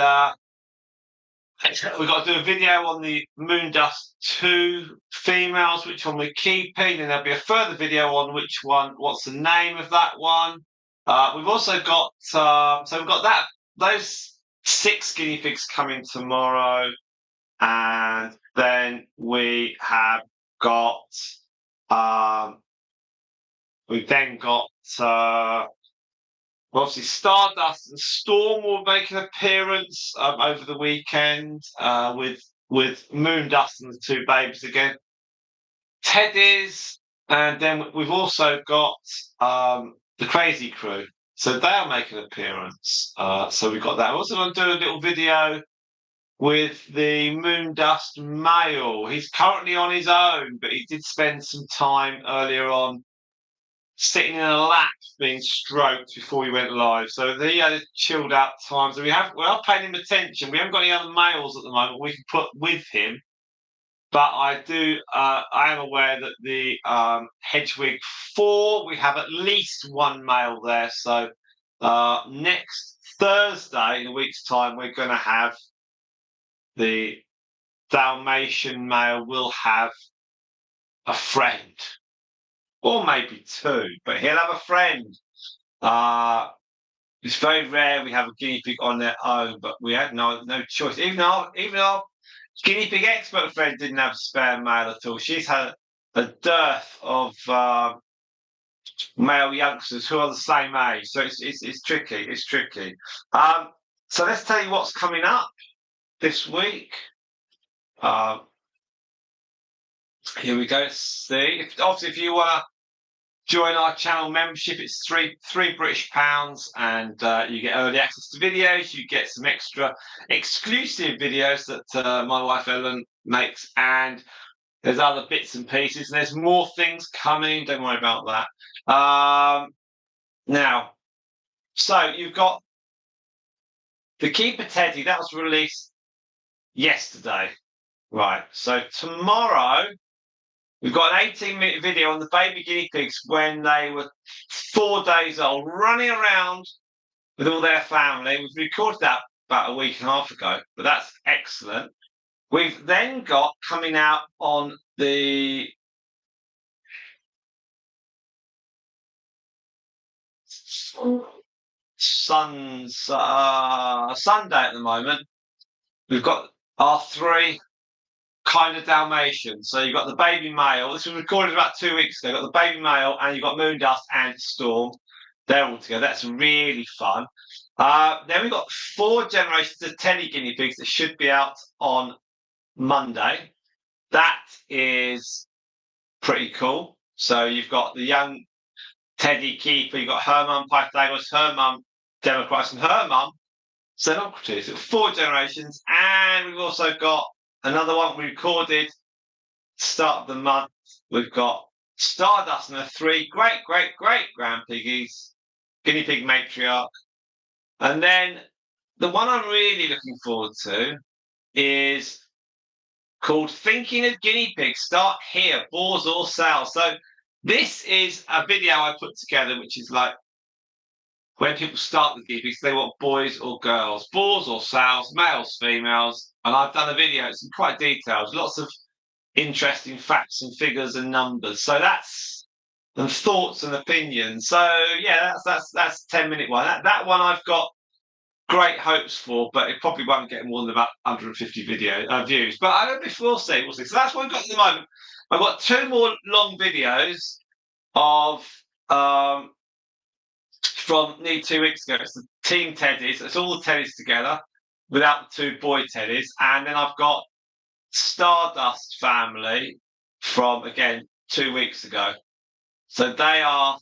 Speaker 1: we've got to do a video on the Moon Dust 2 females, which one we're keeping, and there'll be a further video on which one, what's the name of that one. We've also got so we've got those 6 guinea pigs coming tomorrow. And then we have got we've then got obviously Stardust and Storm will make an appearance over the weekend with Moondust and the 2 babies again. Teddy's, and then we've also got the Crazy Crew. So they'll make an appearance. So we've got that. I'm also going to do a little video with the Moondust male. He's currently on his own, but he did spend some time earlier on sitting in a lap being stroked before he went live. So he had a chilled out time. So we are paying him attention. We haven't got any other males at the moment we can put with him. But I am aware that the Hedgewig 4, we have at least 1 male there. So next Thursday, in a week's time, we're going to have the Dalmatian male will have a friend, or maybe 2, but he'll have a friend. It's very rare we have a guinea pig on their own, but we had no choice. Even our guinea pig expert friend didn't have a spare male at all. She's had a dearth of male youngsters who are the same age, so it's tricky. It's tricky. So let's tell you what's coming up this week. Here we go. See, obviously, if you want to join our channel membership, it's three British pounds, and you get early access to videos. You get some extra exclusive videos that my wife Ellen makes, and there's other bits and pieces. And there's more things coming. Don't worry about that. Now, so you've got the Keeper Teddy that was released yesterday, right? So tomorrow, we've got an 18-minute video on the baby guinea pigs when they were 4 days old, running around with all their family. We've recorded that about a week and a half ago, but that's excellent. We've then got coming out on the Sunday at the moment. We've got our 3 kind of Dalmatians. So you've got the baby male. This was recorded about 2 weeks ago. You've got the baby male, and you've got Moondust and Storm. They're all together. That's really fun. Then we've got 4 generations of Teddy guinea pigs that should be out on Monday. That is pretty cool. So you've got the young Teddy keeper. You've got her mum Pythagoras, her mum Democritus, and her mum Xenocrates. 4 generations, and we've also got another one we recorded start of the month. We've got Stardust and her 3 great grand piggies, guinea pig matriarch. And then the one I'm really looking forward to is called Thinking of Guinea Pigs. Start here, boars or sows. So this is a video I put together, which is like when people start with guinea pigs, they want boys or girls, boars or sows, males, females. And I've done a video, it's quite detailed, lots of interesting facts and figures and numbers. So that's and thoughts and opinions. So yeah, that's a 10-minute one. That one I've got great hopes for, but it probably won't get more than about 150 views. But I don't know if we'll see. So that's what I've got at the moment. I've got 2 more long videos of from nearly 2 weeks ago. It's the team teddies. It's all the teddies together without the 2 boy teddies. And then I've got Stardust family from, again, 2 weeks ago. So they are,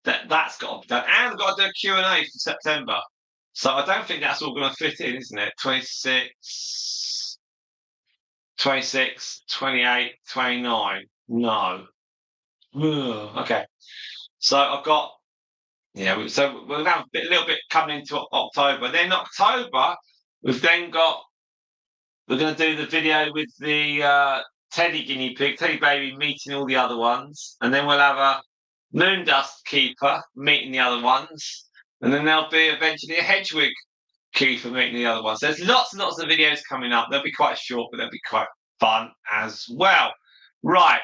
Speaker 1: that's got to be done. And I've got to do a Q&A for September. So I don't think that's all going to fit in, isn't it? 26, 28, 29. No. Okay. So I've got, so we'll have a little bit coming into October. Then October, we've then got we're going to do the video with the teddy guinea pig, teddy baby meeting all the other ones, and then we'll have a moon dust keeper meeting the other ones, and then there'll be eventually a hedgewig keeper meeting the other ones. There's lots and lots of videos coming up. They'll be quite short, but they'll be quite fun as well. Right,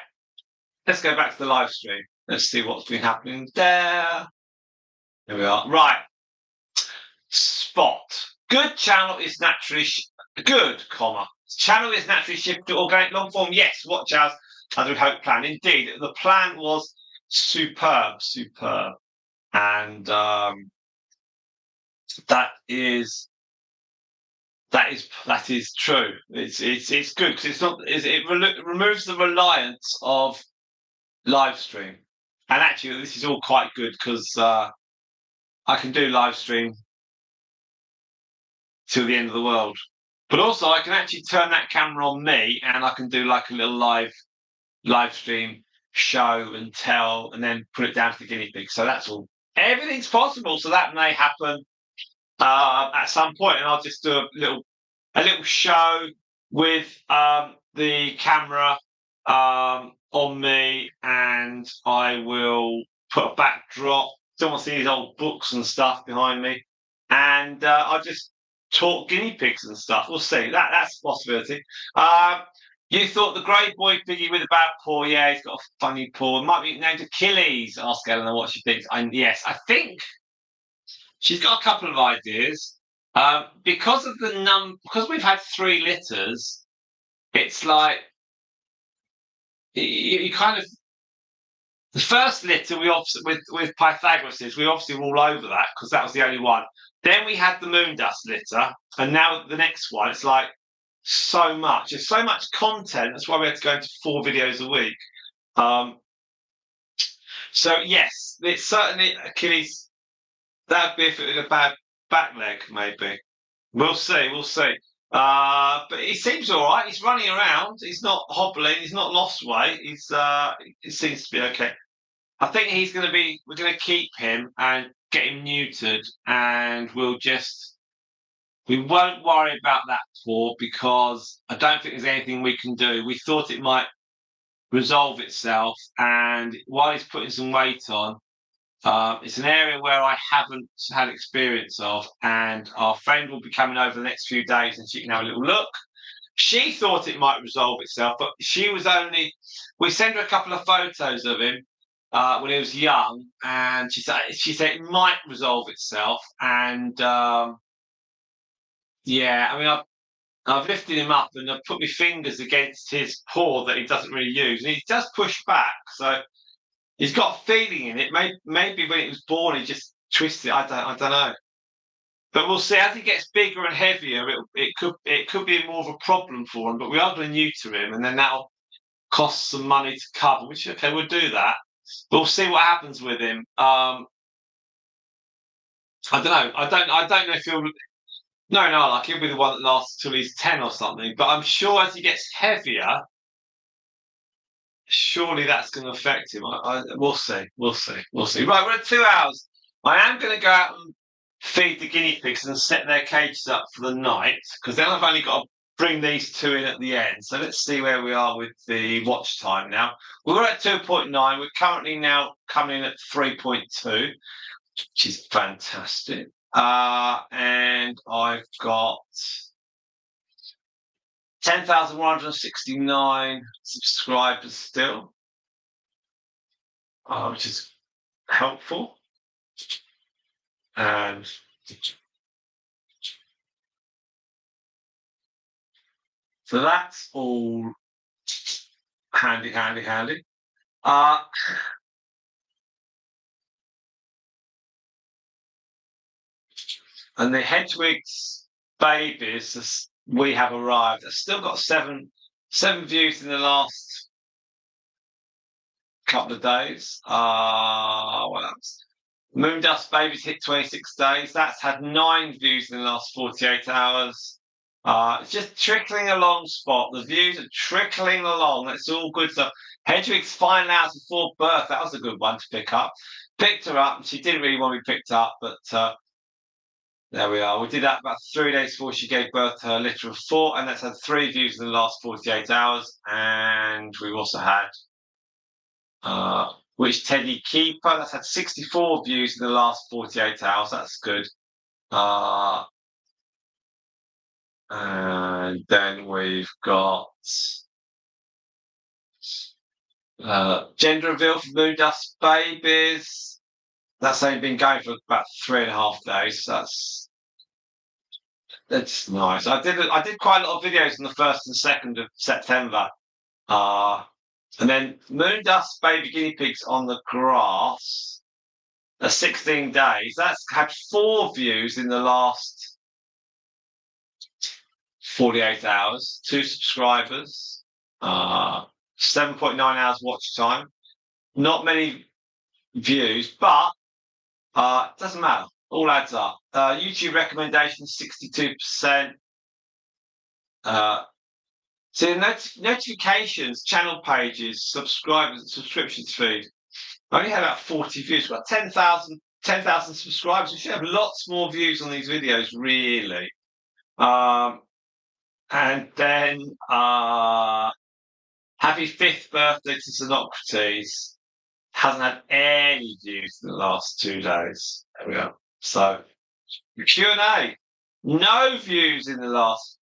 Speaker 1: let's go back to the live stream. Let's see what's been happening there. Here we are. Right. Spot. Good channel is naturally good, comma. Channel is naturally shifted to organic long form. Yes, watch out as we hope plan. Indeed, the plan was superb. And that is true. It's good because it removes the reliance of live stream. And actually, this is all quite good because I can do live stream till the end of the world. But also, I can actually turn that camera on me, and I can do like a little live stream show and tell, and then put it down to the guinea pig. So that's all. Everything's possible. So that may happen at some point, and I'll just do a little show with the camera on me, and I will put a backdrop. Don't want to see these old books and stuff behind me, and I'll just talk guinea pigs and stuff. We'll see. That's a possibility. You thought the grey boy piggy with a bad paw? Yeah, he's got a funny paw. It might be named Achilles. Ask Eleanor what she thinks. Yes, I think she's got a couple of ideas. Because we've had 3 litters, it's like you kind of. The first litter we obviously with Pythagoras, we obviously were all over that because that was the only one. Then we had the moon dust litter, and now the next one. It's like so much. There's so much content. That's why we had to go into 4 videos a week. So yes, it's certainly Achilles. That'd be if it was a bad back leg, maybe. We'll see. But he seems all right. He's running around. He's not hobbling. He's not lost weight. It seems to be okay. I think we're going to keep him and get him neutered, and we won't worry about that paw because I don't think there's anything we can do. We thought it might resolve itself, and while he's putting some weight on, it's an area where I haven't had experience of, and our friend will be coming over the next few days and she can have a little look. She thought it might resolve itself, but we sent her a couple of photos of him when he was young, and she said it might resolve itself. And yeah, I mean, I've lifted him up and I've put my fingers against his paw that he doesn't really use, and he does push back. So he's got a feeling in it. Maybe when he was born, he just twisted it. I don't know. But we'll see. As he gets bigger and heavier, it could be more of a problem for him. But we are going to neuter him, and then that'll cost some money to cover. Which we'll do that. But we'll see what happens with him. I don't know. I don't know if he'll. No, like he'll be the one that lasts till he's 10 or something. But I'm sure as he gets heavier, surely that's going to affect him. We'll see. Right, we're at 2 hours. I am going to go out and feed the guinea pigs and set their cages up for the night, because then I've only got to bring these 2 in at the end. So let's see where we are with the watch time now. We were at 2.9. We're currently now coming in at 3.2, which is fantastic. And I've got 10,169 subscribers still, which is helpful. And so that's all handy. And the hedgewig's babies, we have arrived. I've still got 7 views in the last couple of days. What else? Moon Dust Babies hit 26 days. That's had 9 views in the last 48 hours. It's just trickling along, Spot. The views are trickling along. That's all good stuff. Hedwig's 5 hours before birth. That was a good one to pick up. Picked her up. She didn't really want to be picked up, but There we are. We did that about 3 days before she gave birth to her litter of 4, and that's had 3 views in the last 48 hours. And we've also had Which Teddy Keeper, that's had 64 views in the last 48 hours. That's good. And then we've got gender reveal for Moon Dust Babies. That's only been going for about 3.5 days. So that's nice. I did quite a lot of videos on the 1st and 2nd of September. And then Moon Dust Baby Guinea Pigs on the Grass. 16 days. That's had 4 views in the last 48 hours. 2 subscribers. 7.9 hours watch time. Not many views, but doesn't matter. All adds up. YouTube recommendations 62%. So notifications, channel pages, subscribers, subscriptions feed. I only had about 40 views. We've got 10,000 subscribers. We should have lots more views on these videos, really. And then happy 5th birthday to Xenocrates. Hasn't had any views in the last 2 days. There we go. So Q&A. No views in the last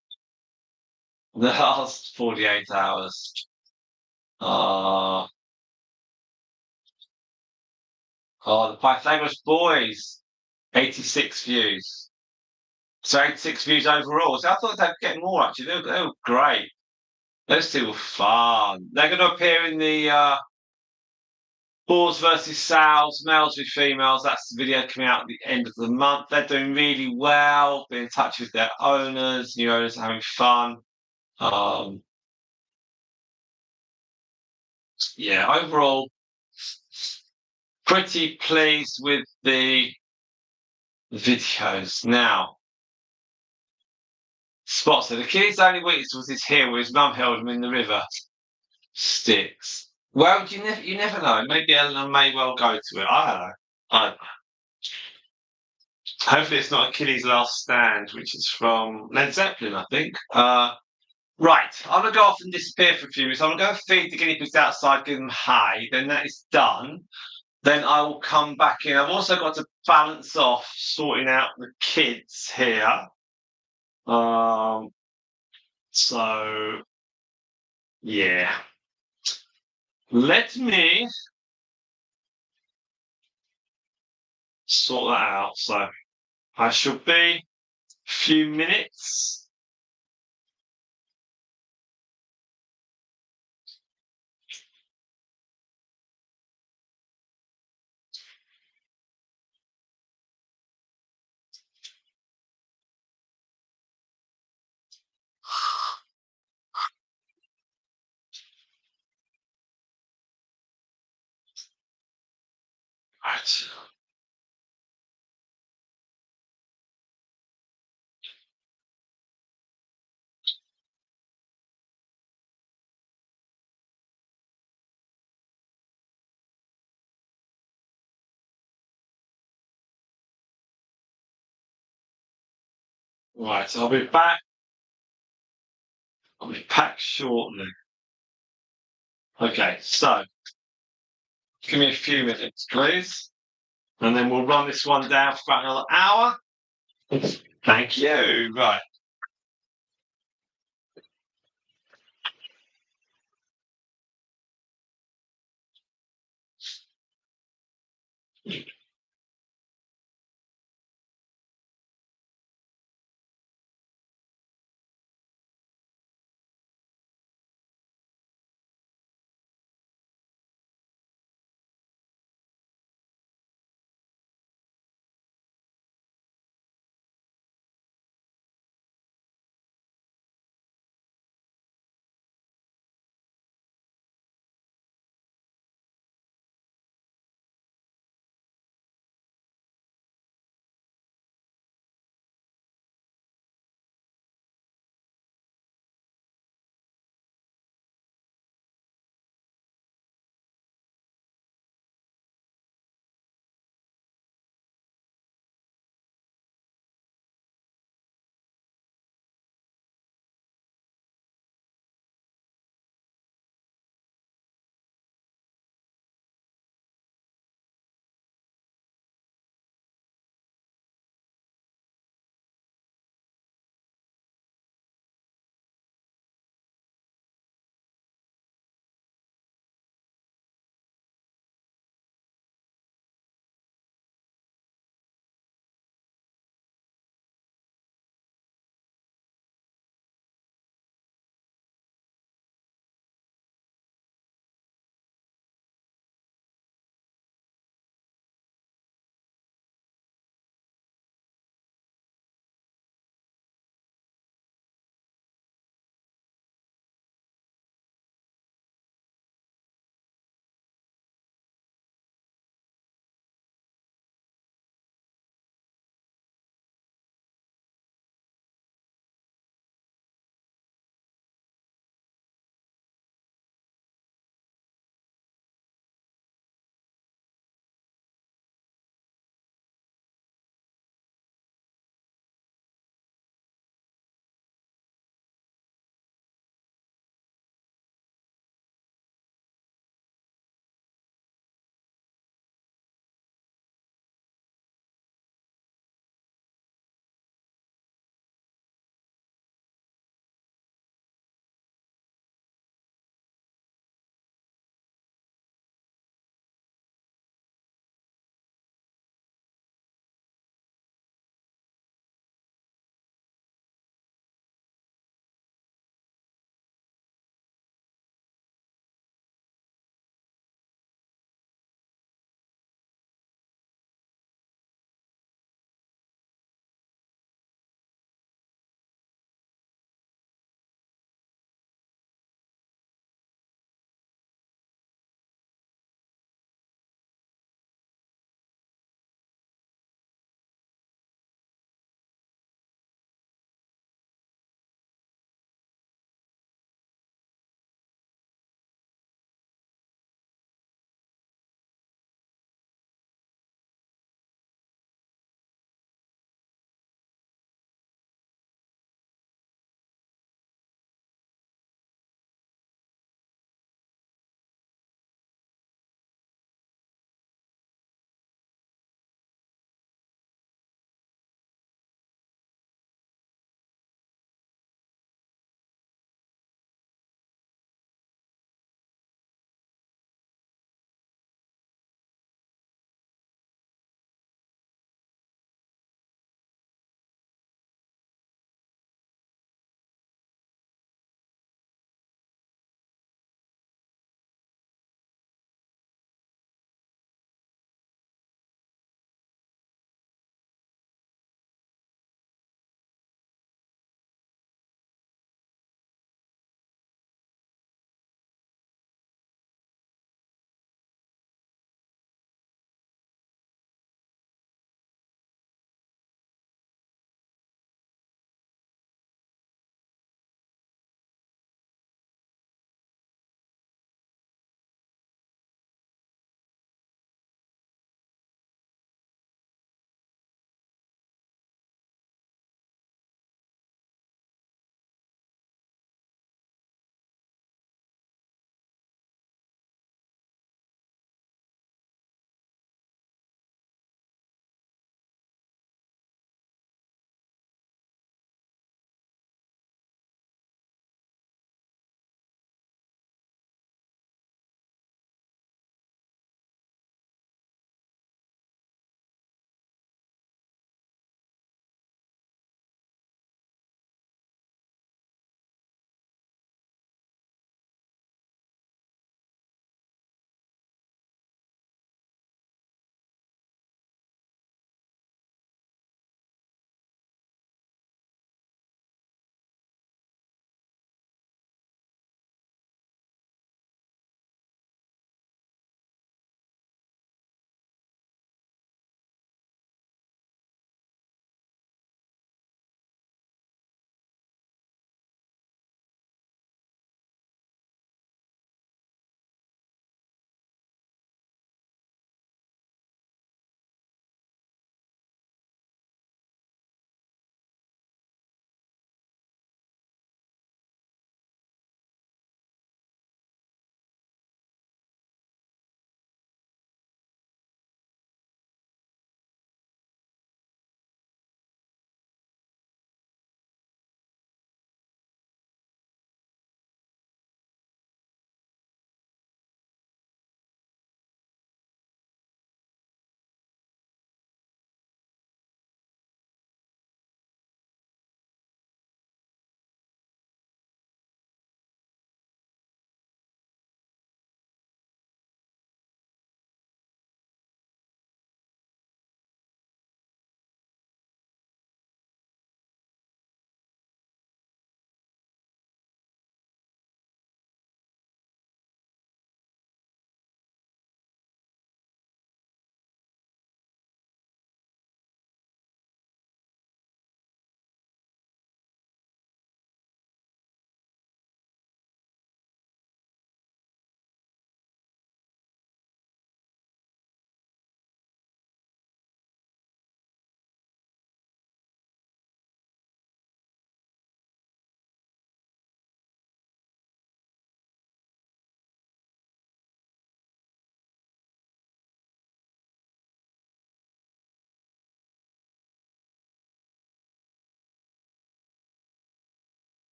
Speaker 1: 48 hours. The Pythagoras Boys, 86 views. So 86 views overall. So I thought they'd get more, actually. They were great. Those 2 were fun. They're going to appear in the Boars versus Sows, males with females. That's the video coming out at the end of the month. They're doing really well. Been in touch with their owners. New owners are having fun. Yeah, overall, pretty pleased with the videos. Now, Spot said, Achilles' only weakness was his heel, where his mum held him in the river. Sticks. Well, you never know. Maybe Eleanor may well go to it. I don't know. Hopefully it's not Achilles' Last Stand, which is from Led Zeppelin, I think. Right, I'm going to go off and disappear for a few minutes. I'm going to go feed the guinea pigs outside, give them hay. Then that is done. Then I will come back in. I've also got to balance off sorting out the kids here. So, yeah. Let me sort that out. So I shall be a few minutes. Right. Right, I'll be back. I'll be back shortly. Okay, so give me a few minutes, please. And then we'll run this one down for about another hour. Thank you. Right.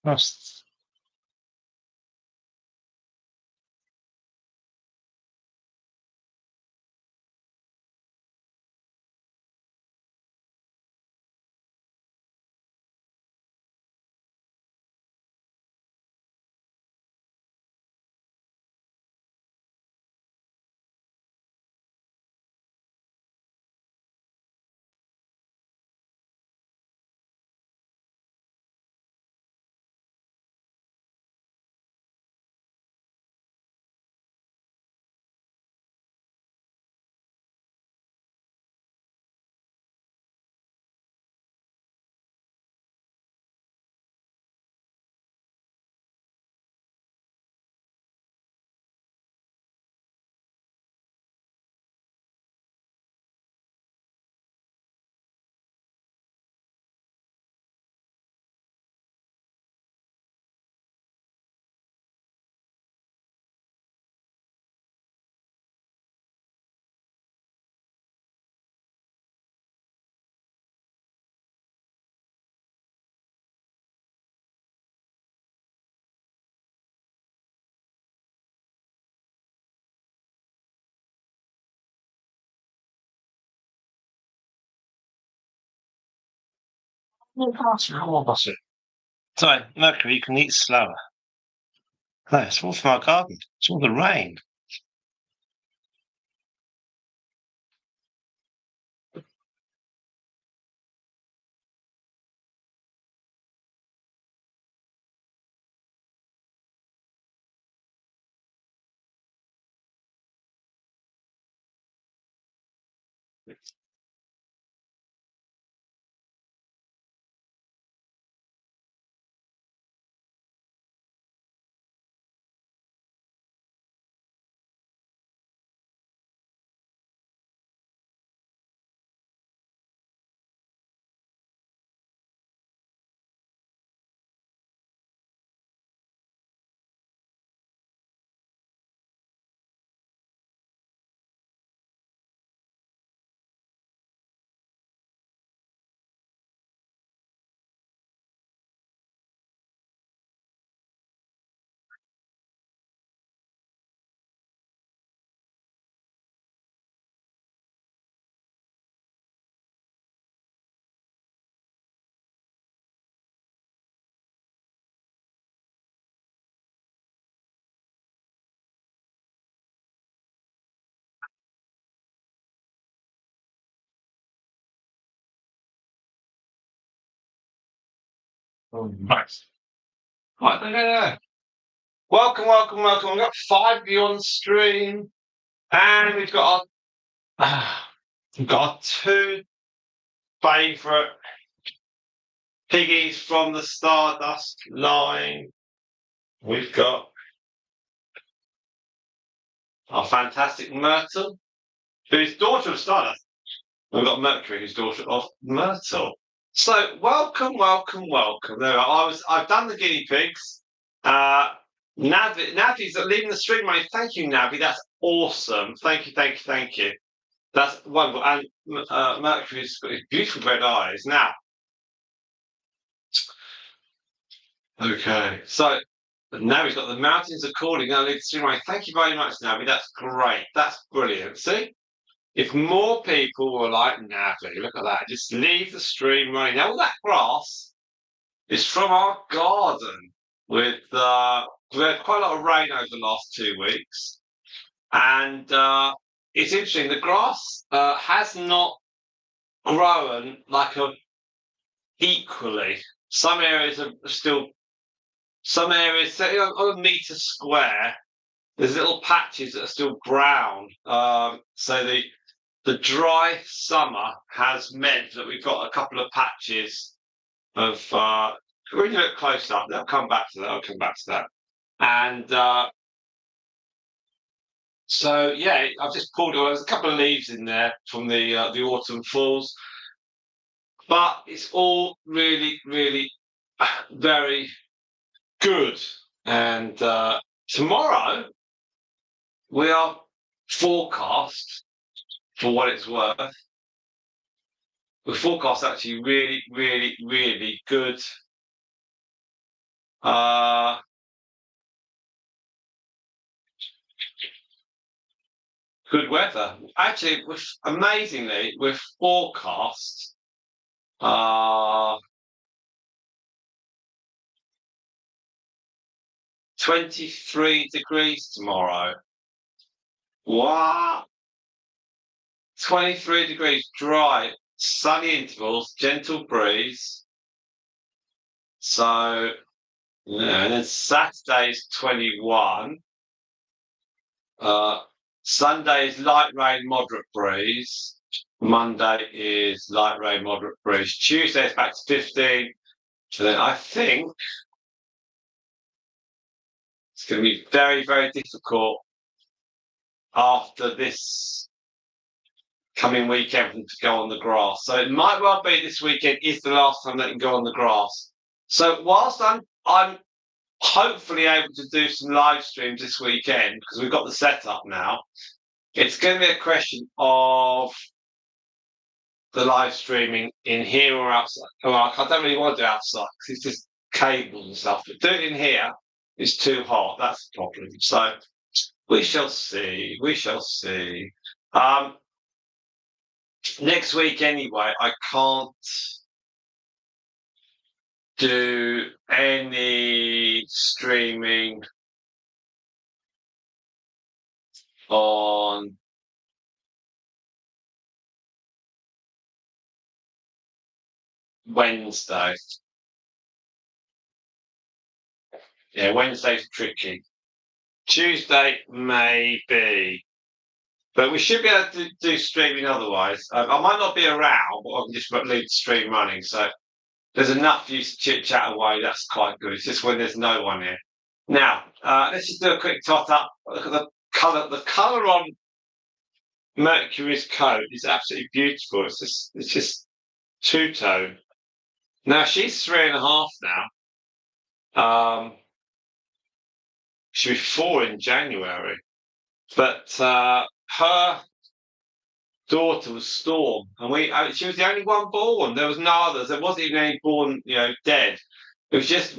Speaker 1: That's sorry, Mercury, you can eat slower. No, it's all from our garden. It's all the rain. Oh, nice. Right, there. Welcome, welcome, welcome. We've got 5 of you on stream, and we've got our 2 favourite piggies from the Stardust line. We've got our fantastic Myrtle, who's daughter of Stardust. We've got Mercury, who's daughter of Myrtle. So welcome, welcome, welcome. There I've done the guinea pigs. Navi's leaving the stream, mate. Thank you, Navi. That's awesome. Thank you, thank you, thank you. That's wonderful. And Mercury's got his beautiful red eyes. Now, okay. So now he's got the mountains are calling. I'll leave the stream, mate. Thank you very much, Navi. That's great. That's brilliant. See? If more people were like Navi, look at that. Just leave the stream running. Now, all that grass is from our garden with we had quite a lot of rain over the last 2 weeks. And it's interesting, the grass has not grown like equally. Some areas are still, some areas, say on a metre square, there's little patches that are still brown. So the dry summer has meant that we've got a couple of patches of when you look close up, they'll come back to that. I'll come back to that. And so yeah, I've just pulled. There's a couple of leaves in there from the autumn falls, but it's all really, really very good. And tomorrow we are forecast, for what it's worth. We forecast actually really, really, really good Good weather. Actually, amazingly, we're forecast 23 degrees tomorrow. What? 23 degrees, dry, sunny intervals, gentle breeze. So, yeah, and then Saturday is 21. Sunday is light rain, moderate breeze. Monday is light rain, moderate breeze. Tuesday is back to 15. So then I think it's going to be very, very difficult after this coming weekend to go on the grass. So it might well be this weekend is the last time they can go on the grass. So whilst I'm hopefully able to do some live streams this weekend because we've got the setup now, it's going to be a question of the live streaming in here or outside. Well, I don't really want to do outside because it's just cables and stuff. But doing it in here is too hot. That's the problem. So we shall see. We shall see. Next week, anyway, I can't do any streaming on Wednesday. Yeah, Wednesday's tricky. Tuesday, maybe. But we should be able to do streaming otherwise. I might not be around, but I can just leave the stream running. So there's enough for you to chit chat away. That's quite good. It's just when there's no one here. Now, let's just do a quick tot up. Look at the colour. The colour on Mercury's coat is absolutely beautiful. It's just two-tone. Now she's 3.5 now. She'll be 4 in January. But her daughter was Storm, and she was the only one born. There was no others. There wasn't even any born, dead. It was just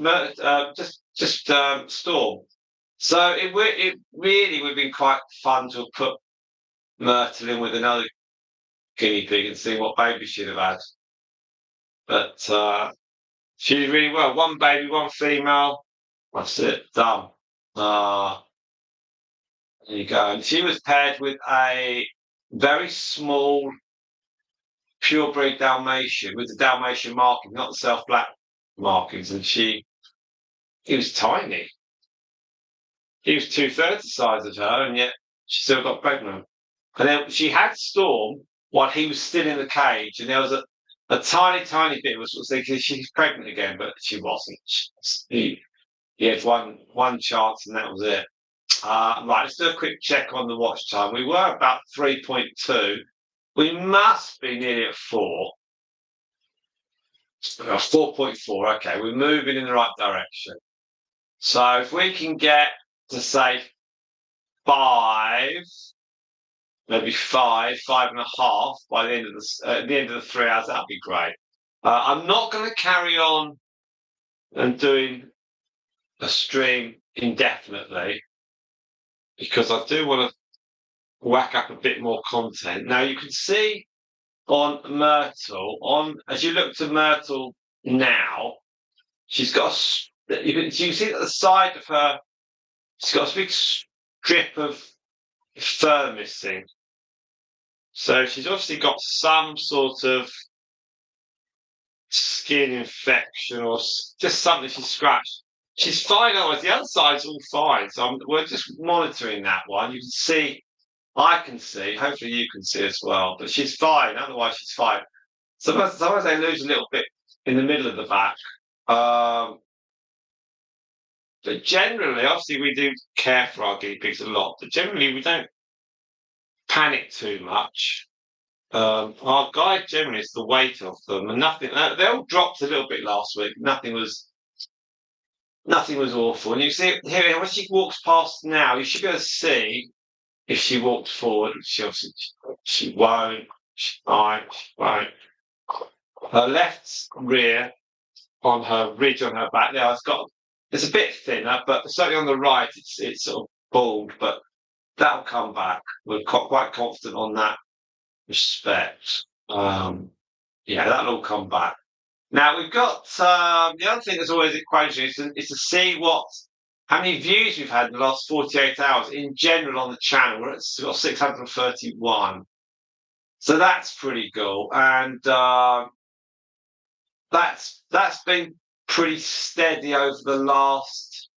Speaker 1: Storm. So it really would have been quite fun to have put Myrtle in with another guinea pig and see what baby she'd have had. But she did really well. One baby, one female. That's it. Done. There you go. And she was paired with a very small purebred Dalmatian with the Dalmatian marking, not the self-black markings. And he was tiny. He was 2/3 the size of her, and yet she still got pregnant. And then she had Storm while he was still in the cage, and there was a tiny, tiny bit was thinking she's pregnant again, but she wasn't. He had one chance, and that was it. Right, let's do a quick check on the watch time. We were about 3.2. We must be nearly at 4. 4.4. Okay, we're moving in the right direction. So if we can get to say 5, maybe 5.5 by the end of the 3 hours, that'd be great. I'm not going to carry on and doing a stream indefinitely because I do want to whack up a bit more content. Now you can see on Myrtle, as you look to Myrtle now, she's got you can see at the side of her, she's got a big strip of fur missing. So she's obviously got some sort of skin infection or just something she's scratched. She's fine otherwise. The other side's all fine. So we're just monitoring that one. You can see, I can see, hopefully you can see as well, but she's fine. Otherwise, she's fine. Sometimes they lose a little bit in the middle of the back. But generally, obviously, we do care for our guinea pigs a lot, but generally, we don't panic too much. Our guide generally is the weight of them, and nothing. They all dropped a little bit last week. Nothing was awful. And you see here when she walks past now, you should be able to see if she walked forward. She obviously she won't. She won't. Her left rear on her ridge on her back there, It's a bit thinner, but certainly on the right, it's sort of bald, but that'll come back. We're quite confident on that respect. Yeah, that'll all come back. Now we've got the other thing that's always equation is to see how many views we've had in the last 48 hours in general on the channel. We've got 631. So that's pretty cool. And that's been pretty steady over the last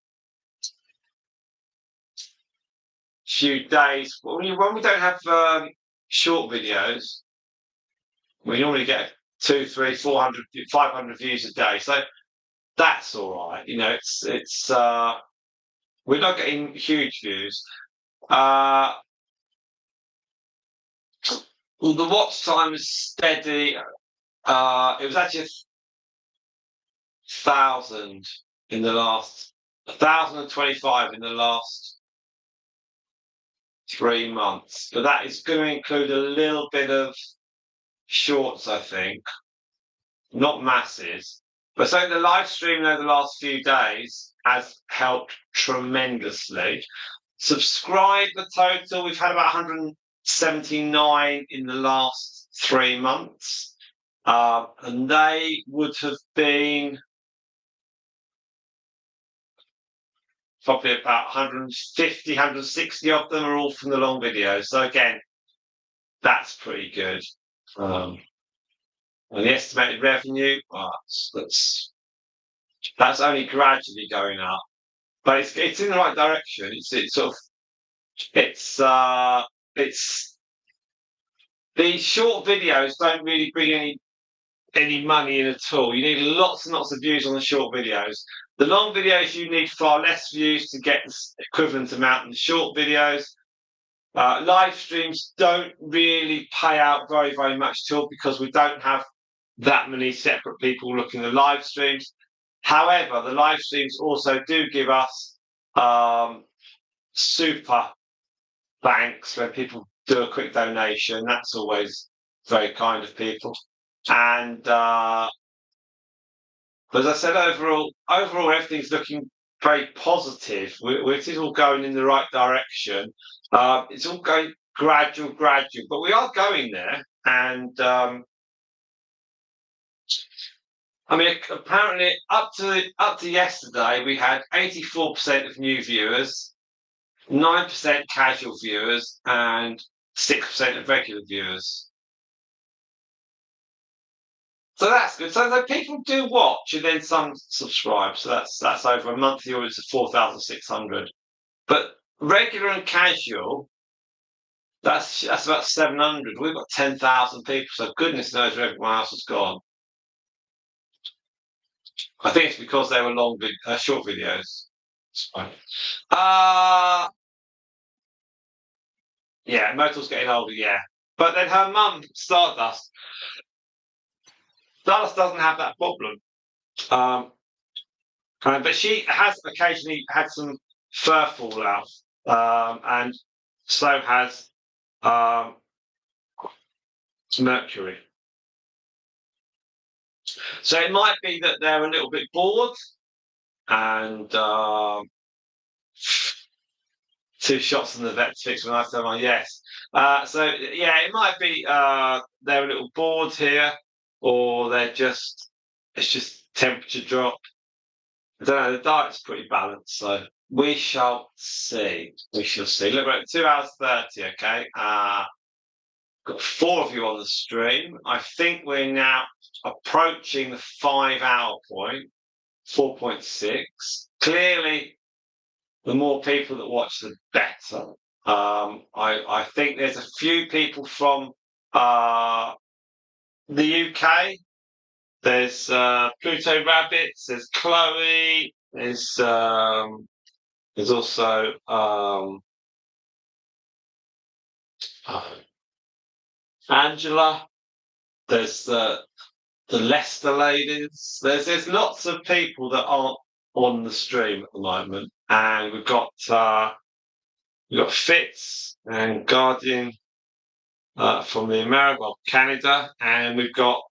Speaker 1: few days. When we don't have short videos, we normally get 200, 300, 400, 500 views a day. So that's all right. You know, it's we're not getting huge views. Well, the watch time is steady. It was actually 1,000 in the last 1,025 in the last 3 months, but that is going to include a little bit of shorts, I think, not masses. But so the live stream over the last few days has helped tremendously. Subscriber total, we've had about 179 in the last 3 months. And they would have been probably about 150, 160 of them are all from the long videos. So again, that's pretty good. And the estimated revenue, that's only gradually going up, but it's in the right direction. It's these short videos don't really bring any money in at all. You need lots and lots of views on the short videos. The long videos, you need far less views to get the equivalent amount in the short videos. Live streams don't really pay out very, very much at all because we don't have that many separate people looking at live streams. However, the live streams also do give us super thanks when people do a quick donation. That's always very kind of people. And as I said, overall, everything's looking very positive. It is all going in the right direction. It's all going gradual, but we are going there. And I mean, apparently, up to yesterday, we had 84% of new viewers, 9% casual viewers, and 6% of regular viewers. So that's good. So people do watch, and then some subscribe. So that's over a monthly audience of 4,600. But regular and casual, that's about 700. We've got 10,000 people. So goodness knows where everyone else has gone. I think it's because they were short videos. Yeah, Myrtle's getting older. Yeah, but then her mum, Stardust doesn't have that problem. But she has occasionally had some fur fall out, and so has Mercury. So it might be that they're a little bit bored, and 2 shots in the vet to fix when I tell my yes. So yeah, it might be they're a little bored here, or it's just temperature drop. I don't know. The diet's pretty balanced, so we shall see. Look, we're at 2 hours 30. Okay. Got 4 of you on the stream. I think we're now approaching the 5-hour point, 4.6. Clearly, the more people that watch, the better. I think there's a few people from the UK. There's Pluto Rabbits. There's Chloe. There's also Angela. There's the Leicester ladies. There's lots of people that aren't on the stream at the moment, and we've got Fitz and Guardian from the America, Canada, and we've got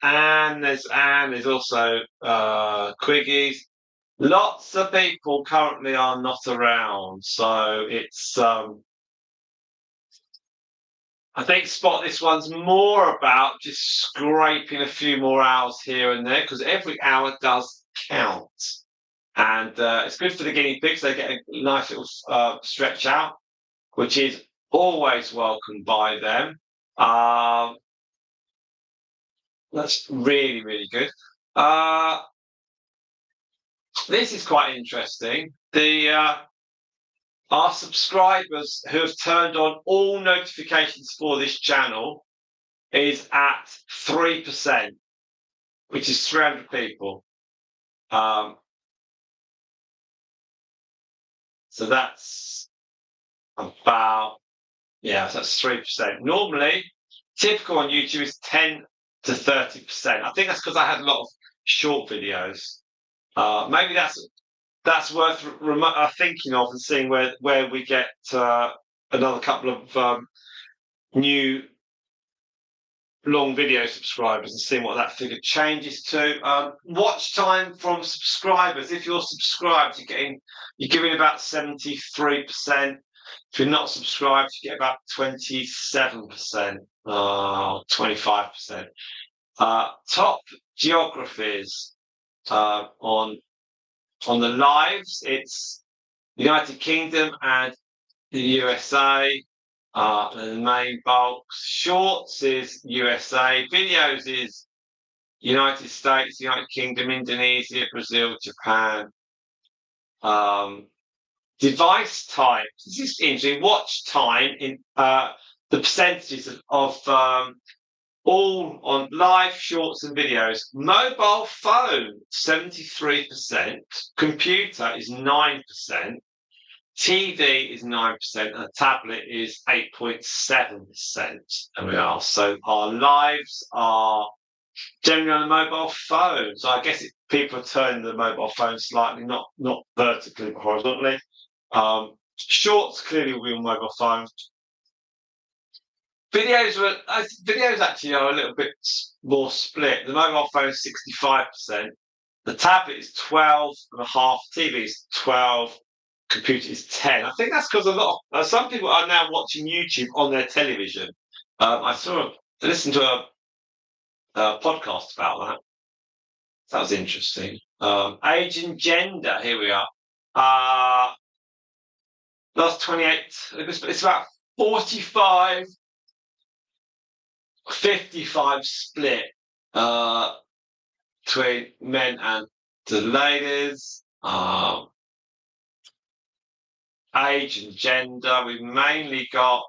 Speaker 1: Anne. There's Anne. There's also Quiggies. Lots of people currently are not around, so it's. I think Spot this one's more about just scraping a few more hours here and there because every hour does count, and it's good for the guinea pigs. They get a nice little stretch out, which is always welcomed by them. Um, that's really, really good. Uh, this is quite interesting. The our subscribers who have turned on all notifications for this channel is at 3%, which is 300 people. Um, so that's about, yeah, so that's 3%. Normally, typical on YouTube is 10 to 30%. I think that's because I had a lot of short videos. Maybe that's worth thinking of and seeing where we get another couple of new long video subscribers and seeing what that figure changes to. Watch time from subscribers. If you're subscribed, you're giving about 73%. If you're not subscribed, you get about 27%, 25%. Top geographies on the lives, it's United Kingdom and the USA. The main bulks. Shorts is USA. Videos is United States, United Kingdom, Indonesia, Brazil, Japan. Device types. This is interesting. Watch time in the percentages of all on live shorts and videos. Mobile phone 73%. Computer is 9%. TV is 9% and a tablet is 8.7%. And we are. So our lives are generally on a mobile phone. So I guess people turn the mobile phone slightly, not vertically but horizontally. Shorts clearly will be on mobile phones. Videos actually are a little bit more split. The mobile phone is 65%. The tablet is 12.5%. TV is 12%. Computer is 10. I think that's because some people are now watching YouTube on their television. I listened to a podcast about that. That was interesting. Age and gender. Here we are. Last 28. It's about 45, 55 split between men and the ladies. Age and gender. We've mainly got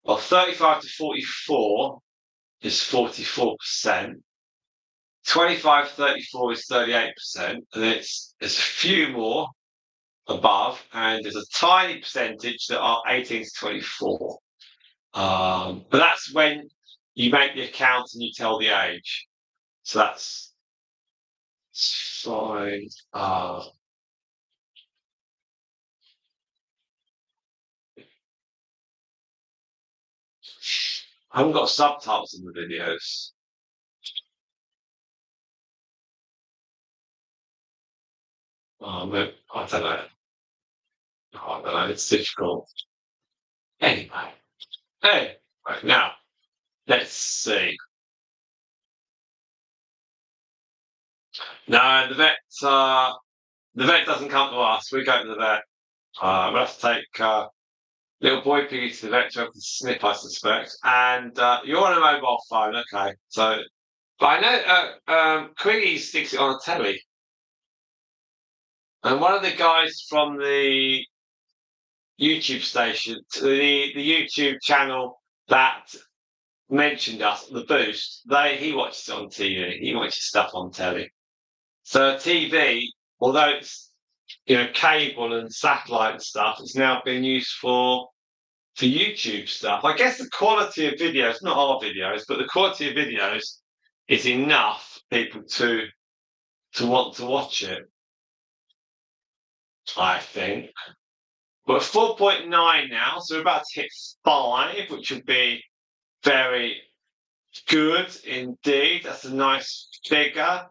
Speaker 1: 35 to 44 is 44%. 25 34 is 38%, and there's a few more above, and there's a tiny percentage that are 18 to 24. But that's when you make the account and you tell the age. So that's fine. I haven't got subtitles in the videos. I don't know. I don't know. It's difficult. Anyway. Hey, right now, let's see. No, the vet doesn't come to us. We go to the vet. We'll have to take little boy Piggy to the vet to have the snip, I suspect. And you're on a mobile phone, okay? So, but I know Quiggy sticks it on a telly, and one of the guys from the YouTube station, the YouTube channel that mentioned us, the Boost, he watches it on TV. He watches stuff on telly. So TV, although it's cable and satellite and stuff, it's now being used for YouTube stuff. I guess the quality of videos, not our videos, but the quality of videos is enough people to want to watch it. I think. We're 4.9 now, so we're about to hit 5, which would be very good indeed. That's a nice figure.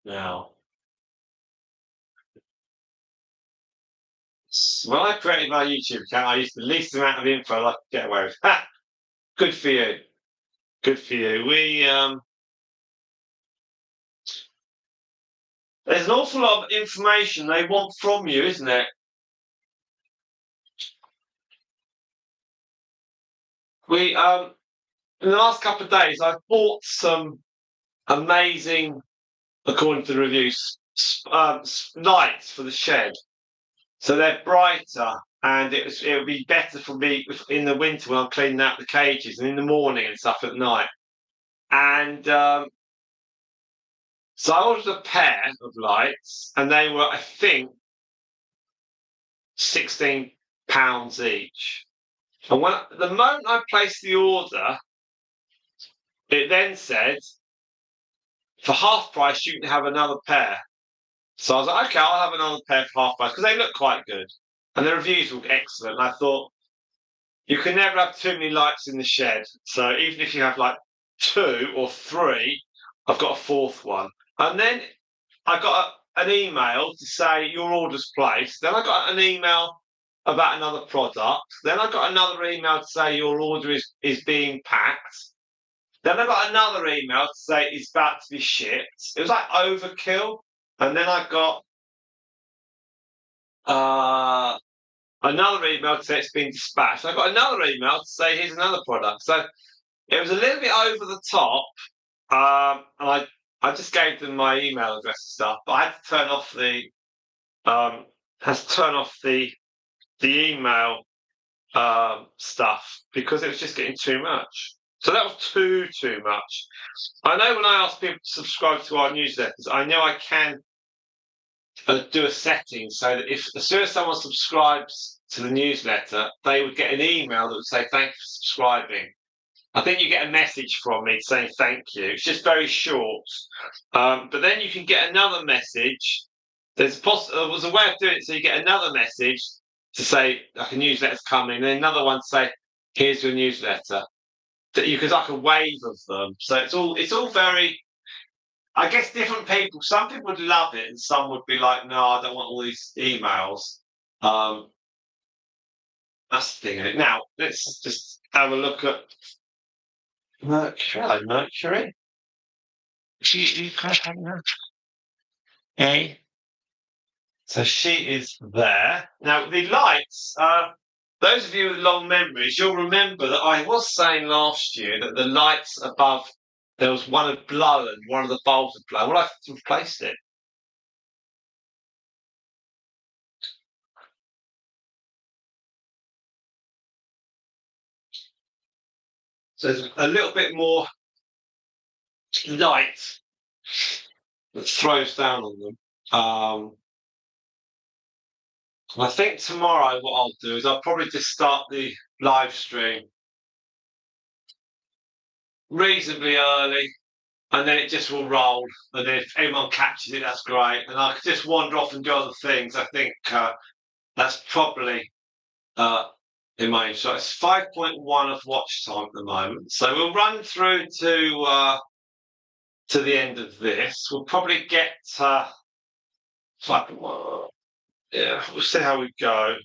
Speaker 1: Now, when I created my YouTube account, I used the least amount of info I could get away with. Ha! Good for you. Good for you. There's an awful lot of information they want from you, isn't it? In the last couple of days, I've bought some amazing, according to the reviews, lights for the shed. So they're brighter, and it would be better for me in the winter when I'm cleaning out the cages, and in the morning and stuff at night. And so I ordered a pair of lights, and they were, I think, £16 each. And the moment I placed the order, it then said, for half price, you can have another pair. So I was like, okay, I'll have another pair for half price because they look quite good. And the reviews were excellent. And I thought, you can never have too many lights in the shed. So even if you have like 2 or 3, I've got a fourth one. And then I got an email to say your order's placed. Then I got an email about another product. Then I got another email to say your order is being packed. Then I got another email to say it's about to be shipped. It was like overkill. And then I got another email to say it's been dispatched. I got another email to say here's another product. So it was a little bit over the top. And I just gave them my email address and stuff, but I had to turn off the email stuff because it was just getting too much. So that was too much. I know when I ask people to subscribe to our newsletters, I know I can do a setting so that if as soon as someone subscribes to the newsletter, they would get an email that would say thank you for subscribing. I think you get a message from me saying thank you. It's just very short, but then you can get another message. There was a way of doing it, so you get another message to say like a newsletter's coming, and then another one to say here's your newsletter. That you could like a wave of them. So it's all very. I guess different people. Some people would love it, and some would be like, "No, I don't want all these emails." Um, that's the thing. Isn't it? Now let's just have a look at Mercury. Hello, Mercury. You kind of have her. Okay. So she is there. Now the lights. Those of you with long memories, you'll remember that I was saying last year that the lights above there was one had blown, one of the bulbs had blown. Well, I've replaced it. So there's a little bit more light that throws down on them. I think tomorrow what I'll do is I'll probably just start the live stream reasonably early, and then it just will roll. And if anyone catches it, that's great. And I could just wander off and do other things. I think that's probably in my interest. It's 5.1 of watch time at the moment, so we'll run through to the end of this. We'll probably get 5.1. Yeah, we'll see how we go.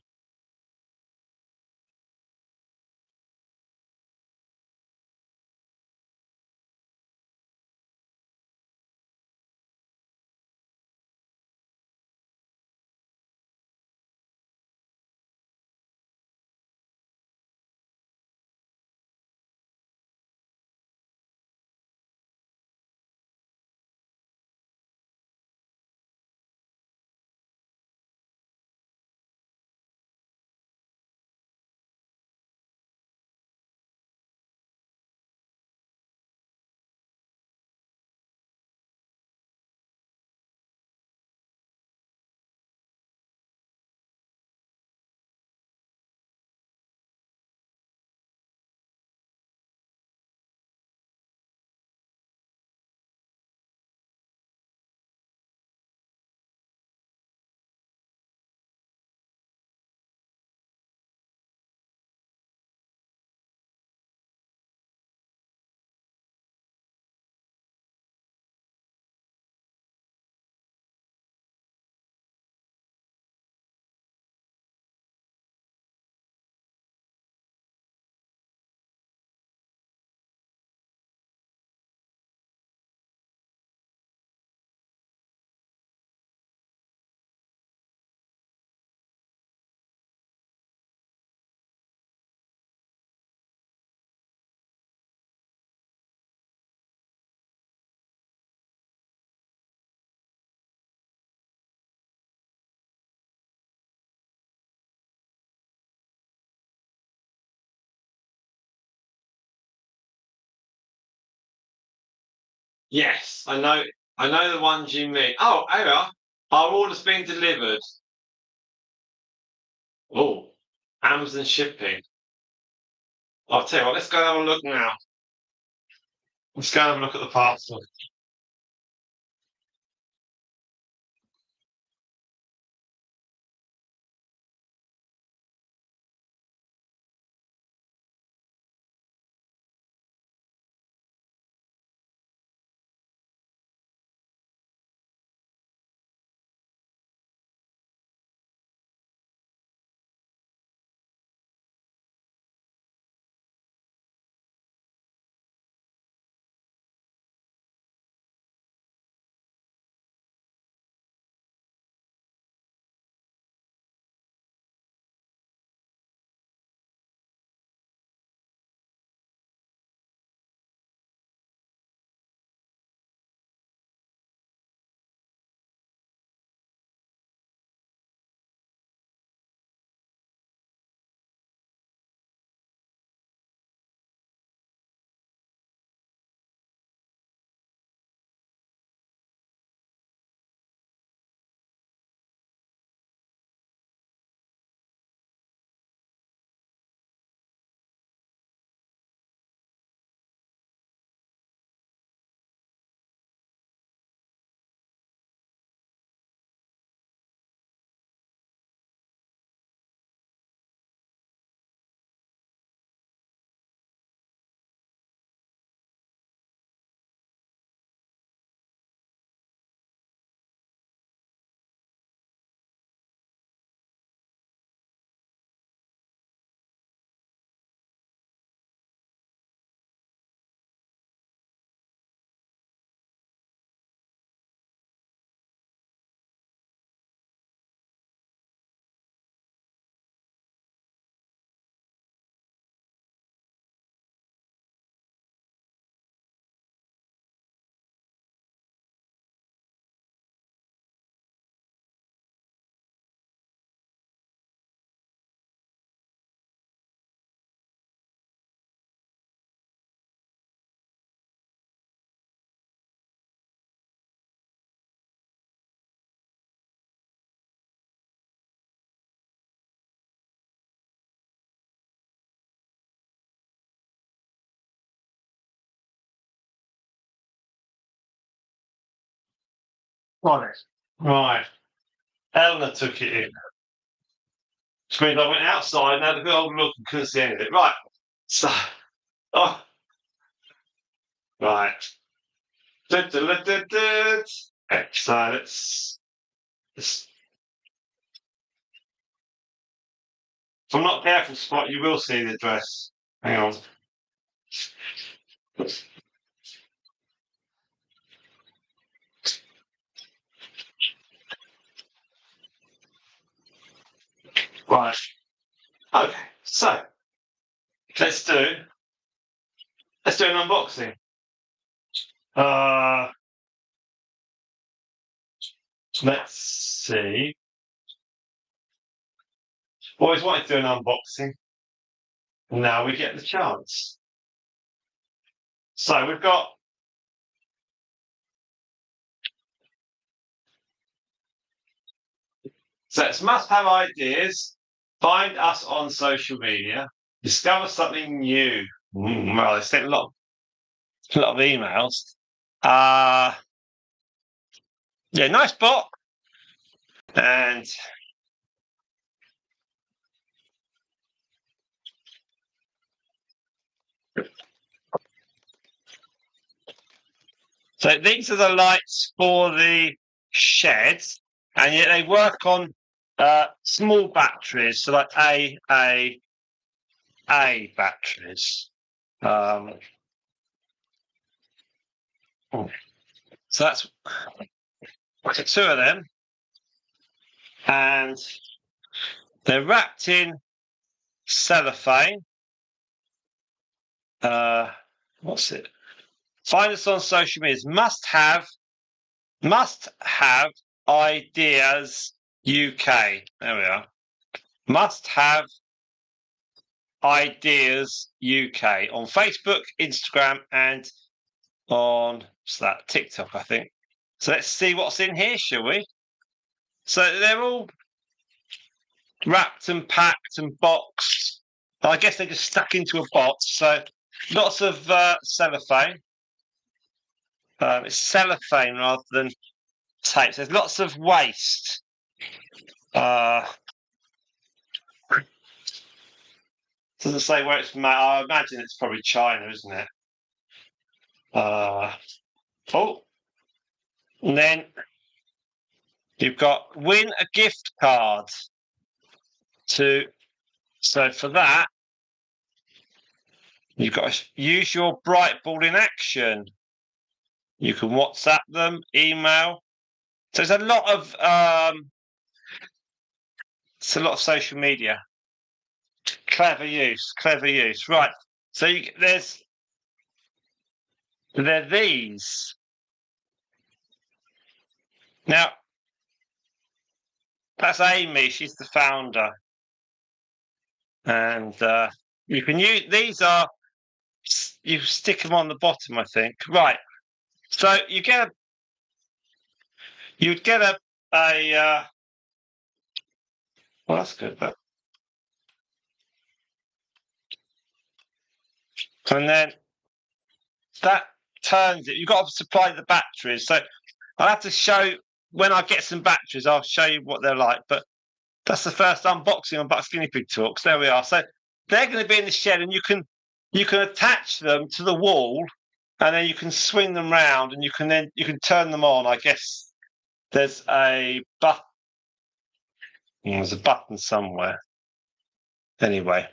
Speaker 1: Yes, I know. I know the ones you mean. Oh, hang on. Our order's been delivered. Oh, Amazon shipping. I'll tell you what. Let's go and have a look now. Let's go and have a look at the parcel. Right. Right. Eleanor took it in. Which means I went outside and had a good old look and couldn't see anything. Right. So, oh, right. Du-du-du-du-du. Okay, so let's. If I'm not careful, Spot, you will see the address. Hang on. Right. Okay. So let's do let's do an unboxing. Uh, let's see. Always wanted to do an unboxing. Now we get the chance. So we've got. So it's must-have ideas. Find us on social media. Discover something new. Well, they sent a lot of emails. Yeah, nice bot. And so these are the lights for the sheds, and yet they work on small batteries, so like A batteries. So that's two of them, and they're wrapped in cellophane. What's it? Find us on social media. Must have ideas UK. There we are. Must have ideas UK on Facebook, Instagram, and on What's that? TikTok, I think. So let's see what's in here, shall we? So they're all wrapped and packed and boxed. I guess they're just stuck into a box. So lots of cellophane. It's cellophane rather than tape. There's lots of waste. Doesn't say where it's made. I imagine it's probably China, isn't it? Oh, and then you've got win a gift card to. So for that, you've got to use your bright ball in action. You can WhatsApp them, email. So there's a lot of it's a lot of social media. Clever use. Right. So there are these. Now that's Amy. She's the founder, and you can use these. You stick them on the bottom, I think. Right. So you'd get a well, that's good. And then that turns it. You've got to supply the batteries. So I'll have to show when I get some batteries. I'll show you what they're like. But that's the first unboxing on Bucks Guinea Pig Talks. There we are. So they're going to be in the shed, and you can attach them to the wall, and then you can swing them round, and you can turn them on. I guess there's a button. There's a button somewhere. Anyway.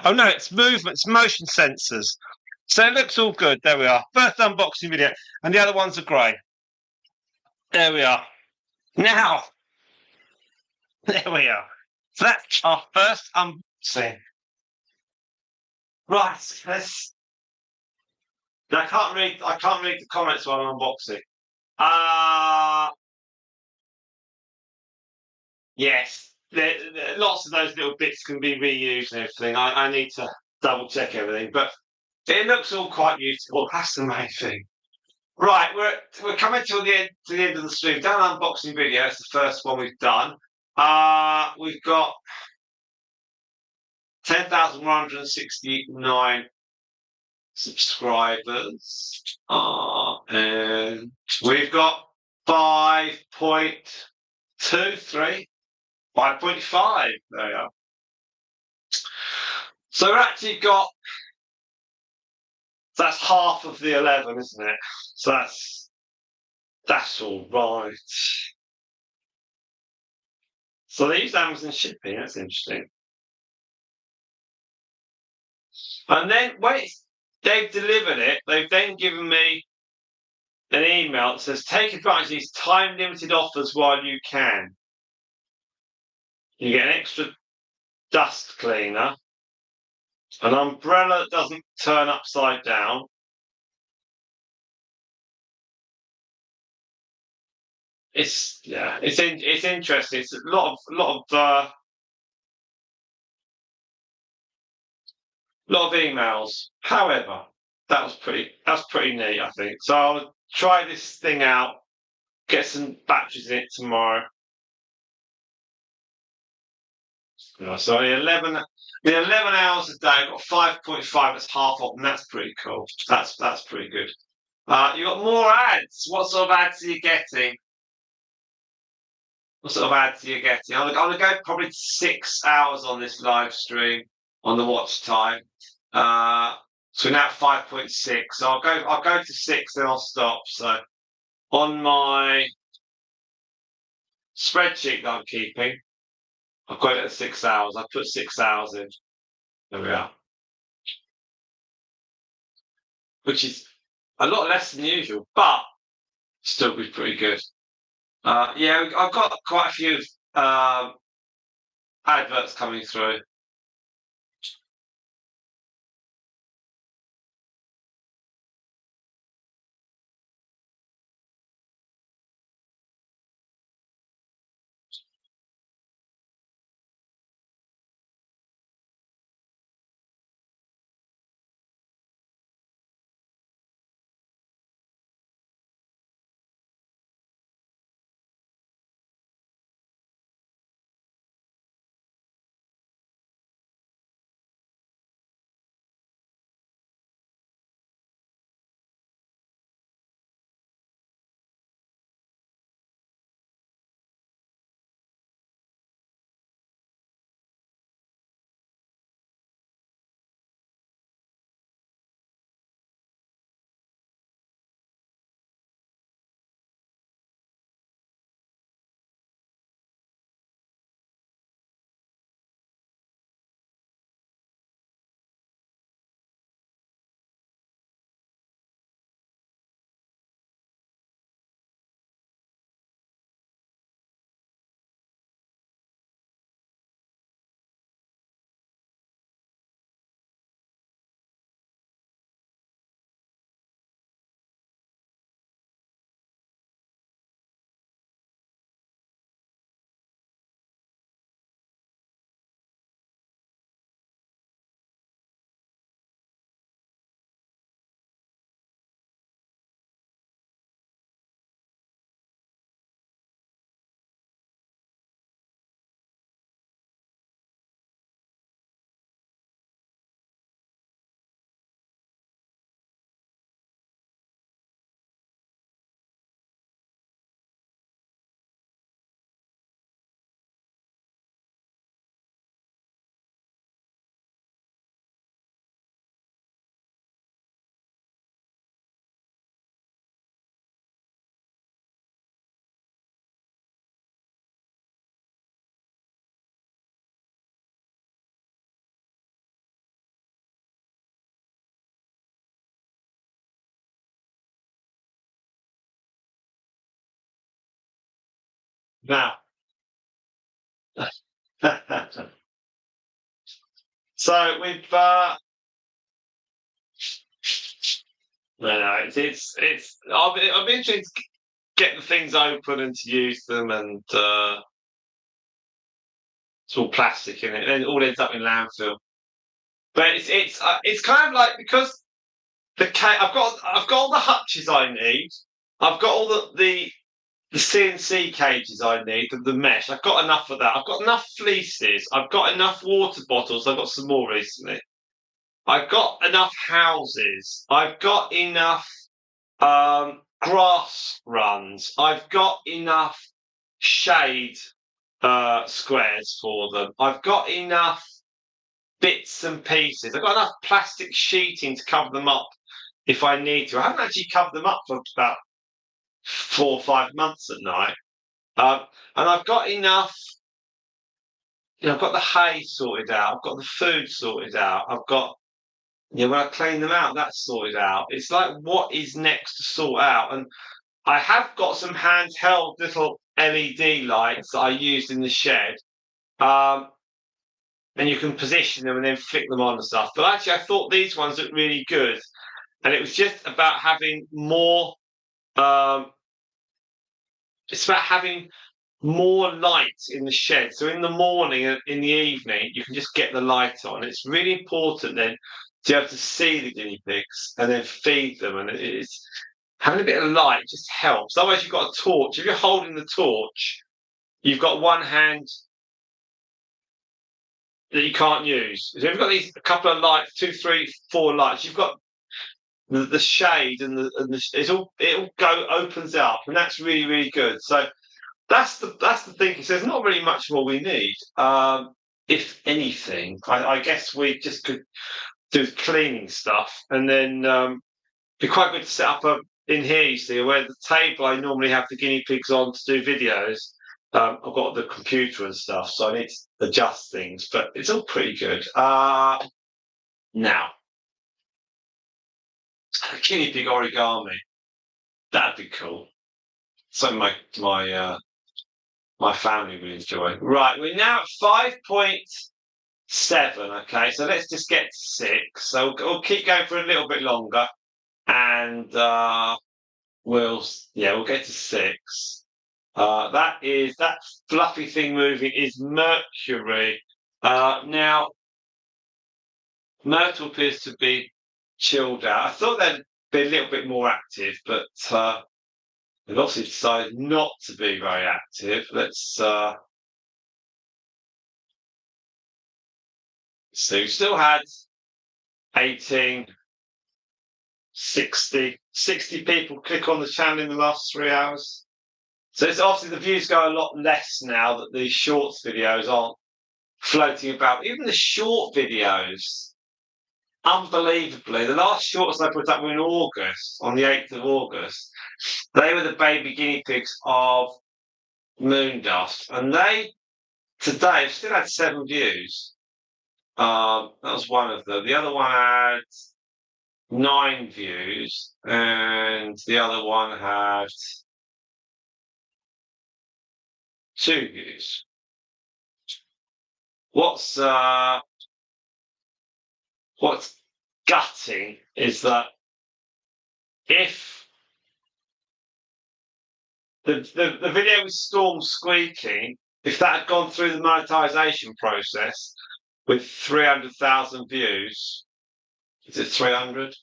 Speaker 1: Oh no, it's movement, it's motion sensors. So it looks all good. There we are. First unboxing video. And the other ones are grey. There we are. Now, there we are. So that's our first unboxing. Right, let's. I can't read the comments while I'm unboxing. Yes. Lots of those little bits can be reused and everything. I need to double check everything, but it looks all quite useful. That's the main thing. Right, we're coming to the end of the stream. Done unboxing video. It's the first one we've done. We've got 10,169 subscribers, and we've got 5.23, 5.5. There we are. So we've actually got. That's half of the 11, isn't it? So that's all right. So they use Amazon shipping. That's interesting. And then when they've delivered it, they've then given me an email that says, take advantage of these time-limited offers while you can. You get an extra dust cleaner, an umbrella that doesn't turn upside down, it's interesting. It's a lot of emails. However, that's pretty neat, I think. So I'll try this thing out, get some batteries in it tomorrow. So 11 hours a day. I've got 5.5. That's half of, and that's pretty cool. That's pretty good. You got more ads. What sort of ads are you getting? What sort of ads are you getting? I'm gonna go probably 6 hours on this live stream on the watch time. So we're now at 5.6. So I'll go to 6, then I'll stop. So on my spreadsheet that I'm keeping, I've got it at 6 hours. I put 6 hours in. There we are. Which is a lot less than usual, but still be pretty good. Yeah, I've got quite a few adverts coming through. Now, so we've no, it's. I'll be interested to get the things open and to use them, and it's all plastic in it. Then it all ends up in landfill. But it's kind of like because I've got all the hutches I need. I've got all the CNC cages I need, the mesh. I've got enough of that. I've got enough fleeces. I've got enough water bottles. I've got some more recently. I've got enough houses. I've got enough grass runs. I've got enough shade squares for them. I've got enough bits and pieces. I've got enough plastic sheeting to cover them up if I need to. I haven't actually covered them up for about 4 or 5 months at night. And I've got enough. I've got the hay sorted out. I've got the food sorted out. I've got, when I clean them out, that's sorted out. It's like, what is next to sort out? And I have got some handheld little LED lights that I used in the shed. And you can position them and then flick them on and stuff. But actually, I thought these ones looked really good. And it was just about having more. It's about having more light in the shed. So in the morning and in the evening, you can just get the light on. It's really important then to be able to see the guinea pigs and then feed them. And it's having a bit of light just helps. Otherwise, you've got a torch. If you're holding the torch, you've got one hand that you can't use. So you've got these a couple of lights, 2, 3, 4 lights. You've got the shade and it all opens up, and that's really, really good. So that's the thinking. So there's not really much more we need. If anything, I guess we just could do cleaning stuff, and then be quite good to set up in here. You see, where the table I normally have the guinea pigs on to do videos. I've got the computer and stuff, so I need to adjust things, but it's all pretty good. Now, guinea pig origami. That'd be cool. Something my family will enjoy. Right, we're now at 5.7. Okay, so let's just get to 6. So we'll keep going for a little bit longer, and we'll get to 6. That fluffy thing moving is Mercury. Now Myrtle appears to be chilled out. I thought they'd be a little bit more active, but they've obviously decided not to be very active. Let's see. We still had 18, 60 people click on the channel in the last 3 hours. So it's obviously the views go a lot less now that the shorts videos aren't floating about. Even the short videos, unbelievably, the last shorts I put up were in August, on the 8th of August. They were the baby guinea pigs of Moondust, and they today have still had 7 views. That was one of them. The other one had 9 views, and the other one had 2 views. What's gutting is that if the video with Storm squeaking, if that had gone through the monetization process with 300,000 views, is it 300?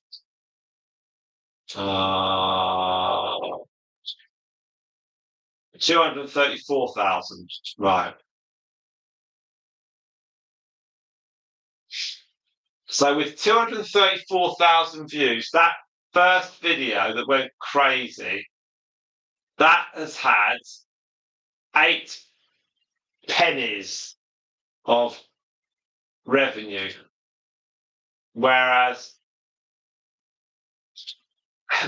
Speaker 1: 234,000, right. So with 234,000 views, that first video that went crazy, that has had 8 pennies of revenue. Whereas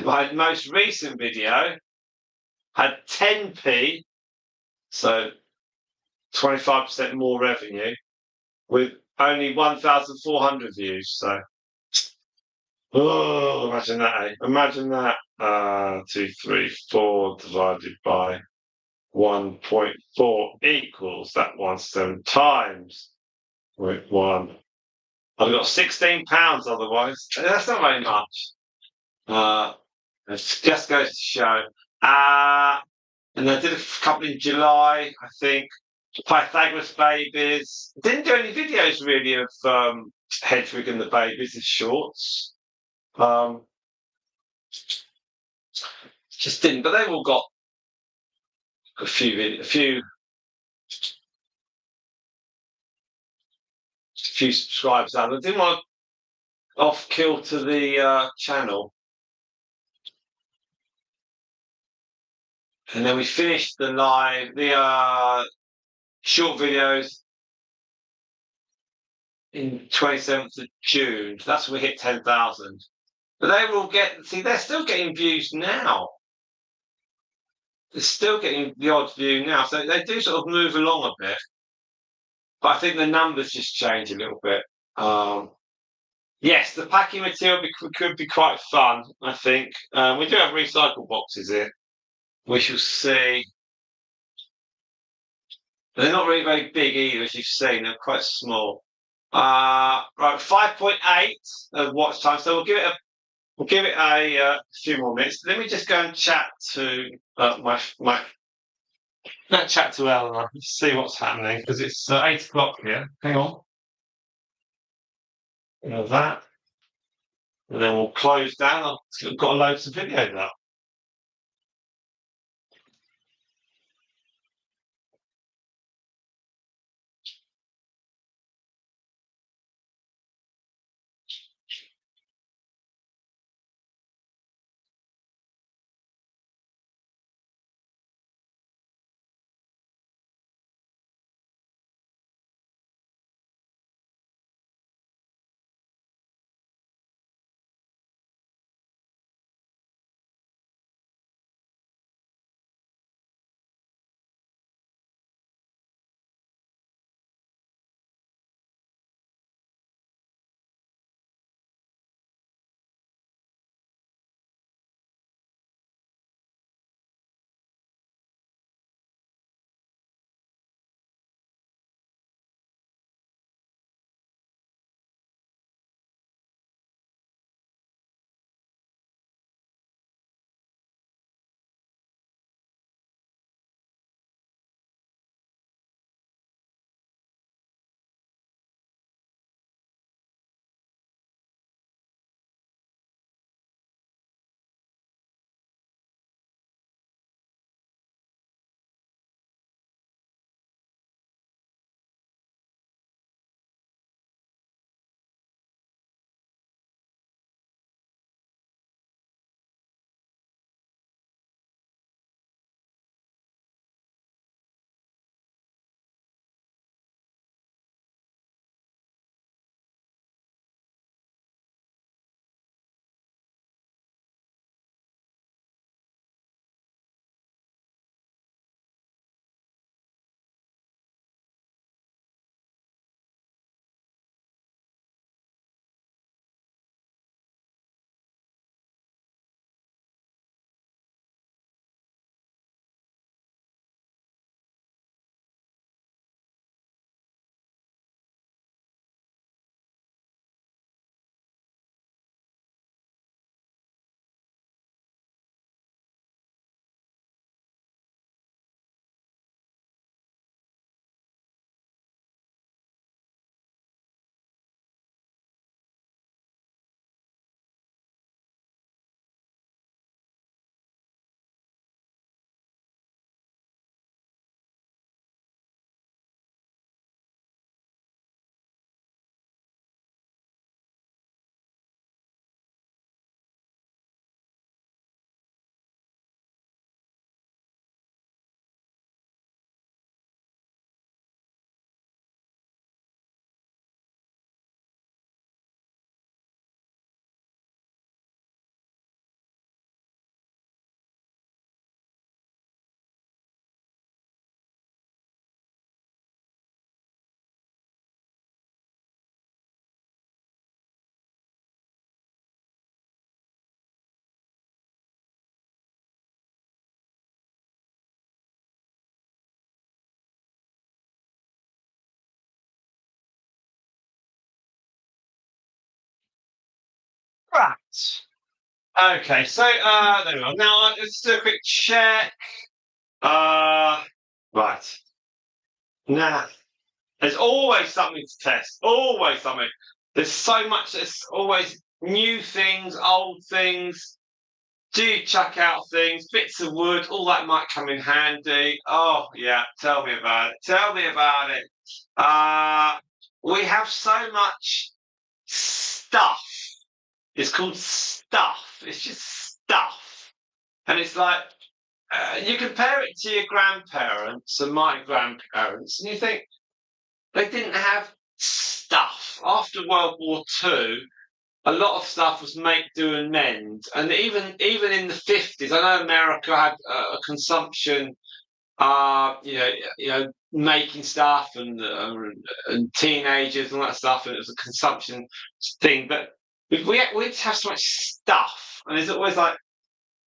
Speaker 1: my most recent video had 10p, so 25% more revenue, with only 1,400 views. So, imagine that, eh? Imagine that. 2, 3, 4 divided by 1.4 equals that 1 times 0.1. I've got £16 otherwise. That's not very much. It just goes to show. And I did a couple in July, I think. Pythagoras babies. Didn't do any videos really of Hedwig and the babies, the shorts. Just didn't, but they've all got a few subscribers now. I didn't want to off kilter the channel. And then we finished the short videos in 27th of June. That's when we hit 10,000. But they will they're still getting views now. They're still getting the odd view now. So they do sort of move along a bit. But I think the numbers just change a little bit. Yes, the packing material could be quite fun, I think. We do have recycle boxes here. We shall see. They're not really very big either, as you've seen. They're quite small. Right, 5.8 of watch time. So we'll give it a few more minutes. Let me just go and chat to chat to Eleanor. See what's happening because it's 8 o'clock here. Hang on. That. And then we'll close down. I've got loads of video now. Okay, so there we are. Now let's do a quick check. Right. Now, there's always something to test. Always something. There's so much. There's always new things, old things. Do you chuck out things, bits of wood, all that might come in handy. Oh yeah, tell me about it. Tell me about it. We have so much stuff. It's called stuff. It's just stuff. And it's like you compare it to your grandparents and my grandparents, and you think they didn't have stuff. After World War II, a lot of stuff was make, do, and mend. And even in the 50s, I know America had a consumption, making stuff and teenagers and all that stuff, and it was a consumption thing. But we just have so much stuff, and it's always like,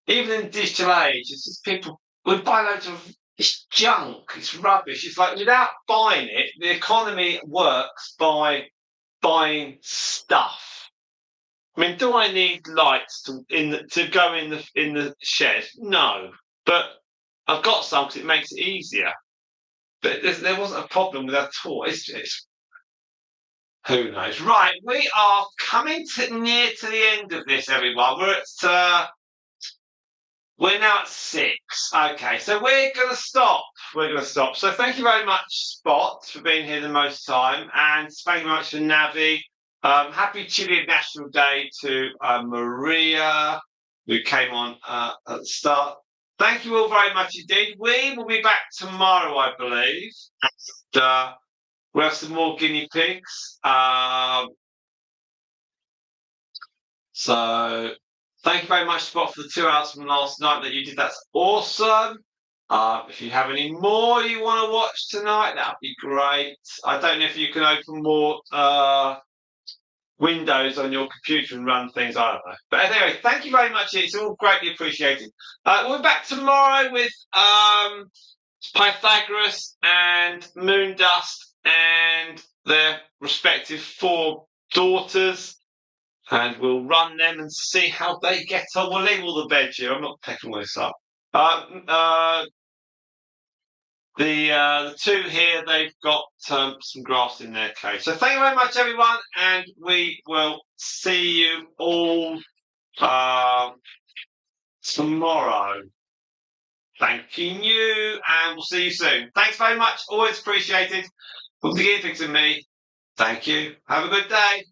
Speaker 1: even in the digital age, it's just people we buy loads of it's junk, it's rubbish. It's like without buying it, the economy works by buying stuff. I mean, do I need lights to go in the shed? No, but I've got some because it makes it easier. But there wasn't a problem with that at all. It's who knows? Right, we are coming near to the end of this, everyone. We're now at 6. Okay, so we're going to stop. We're going to stop. So thank you very much, Spot, for being here the most time. And thank you very much for Navi. Happy Chilean National Day to Maria, who came on at the start. Thank you all very much indeed. We will be back tomorrow, I believe. And, we'll have some more guinea pigs. So thank you very much, Spot, for the 2 hours from last night that you did. That's awesome. If you have any more you want to watch tonight, that'd be great. I don't know if you can open more windows on your computer and run things. I don't know. But anyway, thank you very much. It's all greatly appreciated. We're back tomorrow with Pythagoras and Moondust and their respective 4 daughters. And we'll run them and see how they get on. We'll leave all the veg here. I'm not picking this up. The 2 here, they've got some grass in their cage. So thank you very much, everyone, and we will see you all tomorrow. Thanking you, and we'll see you soon. Thanks very much. Always appreciated. From the guinea pigs and me. Thank you. Have a good day.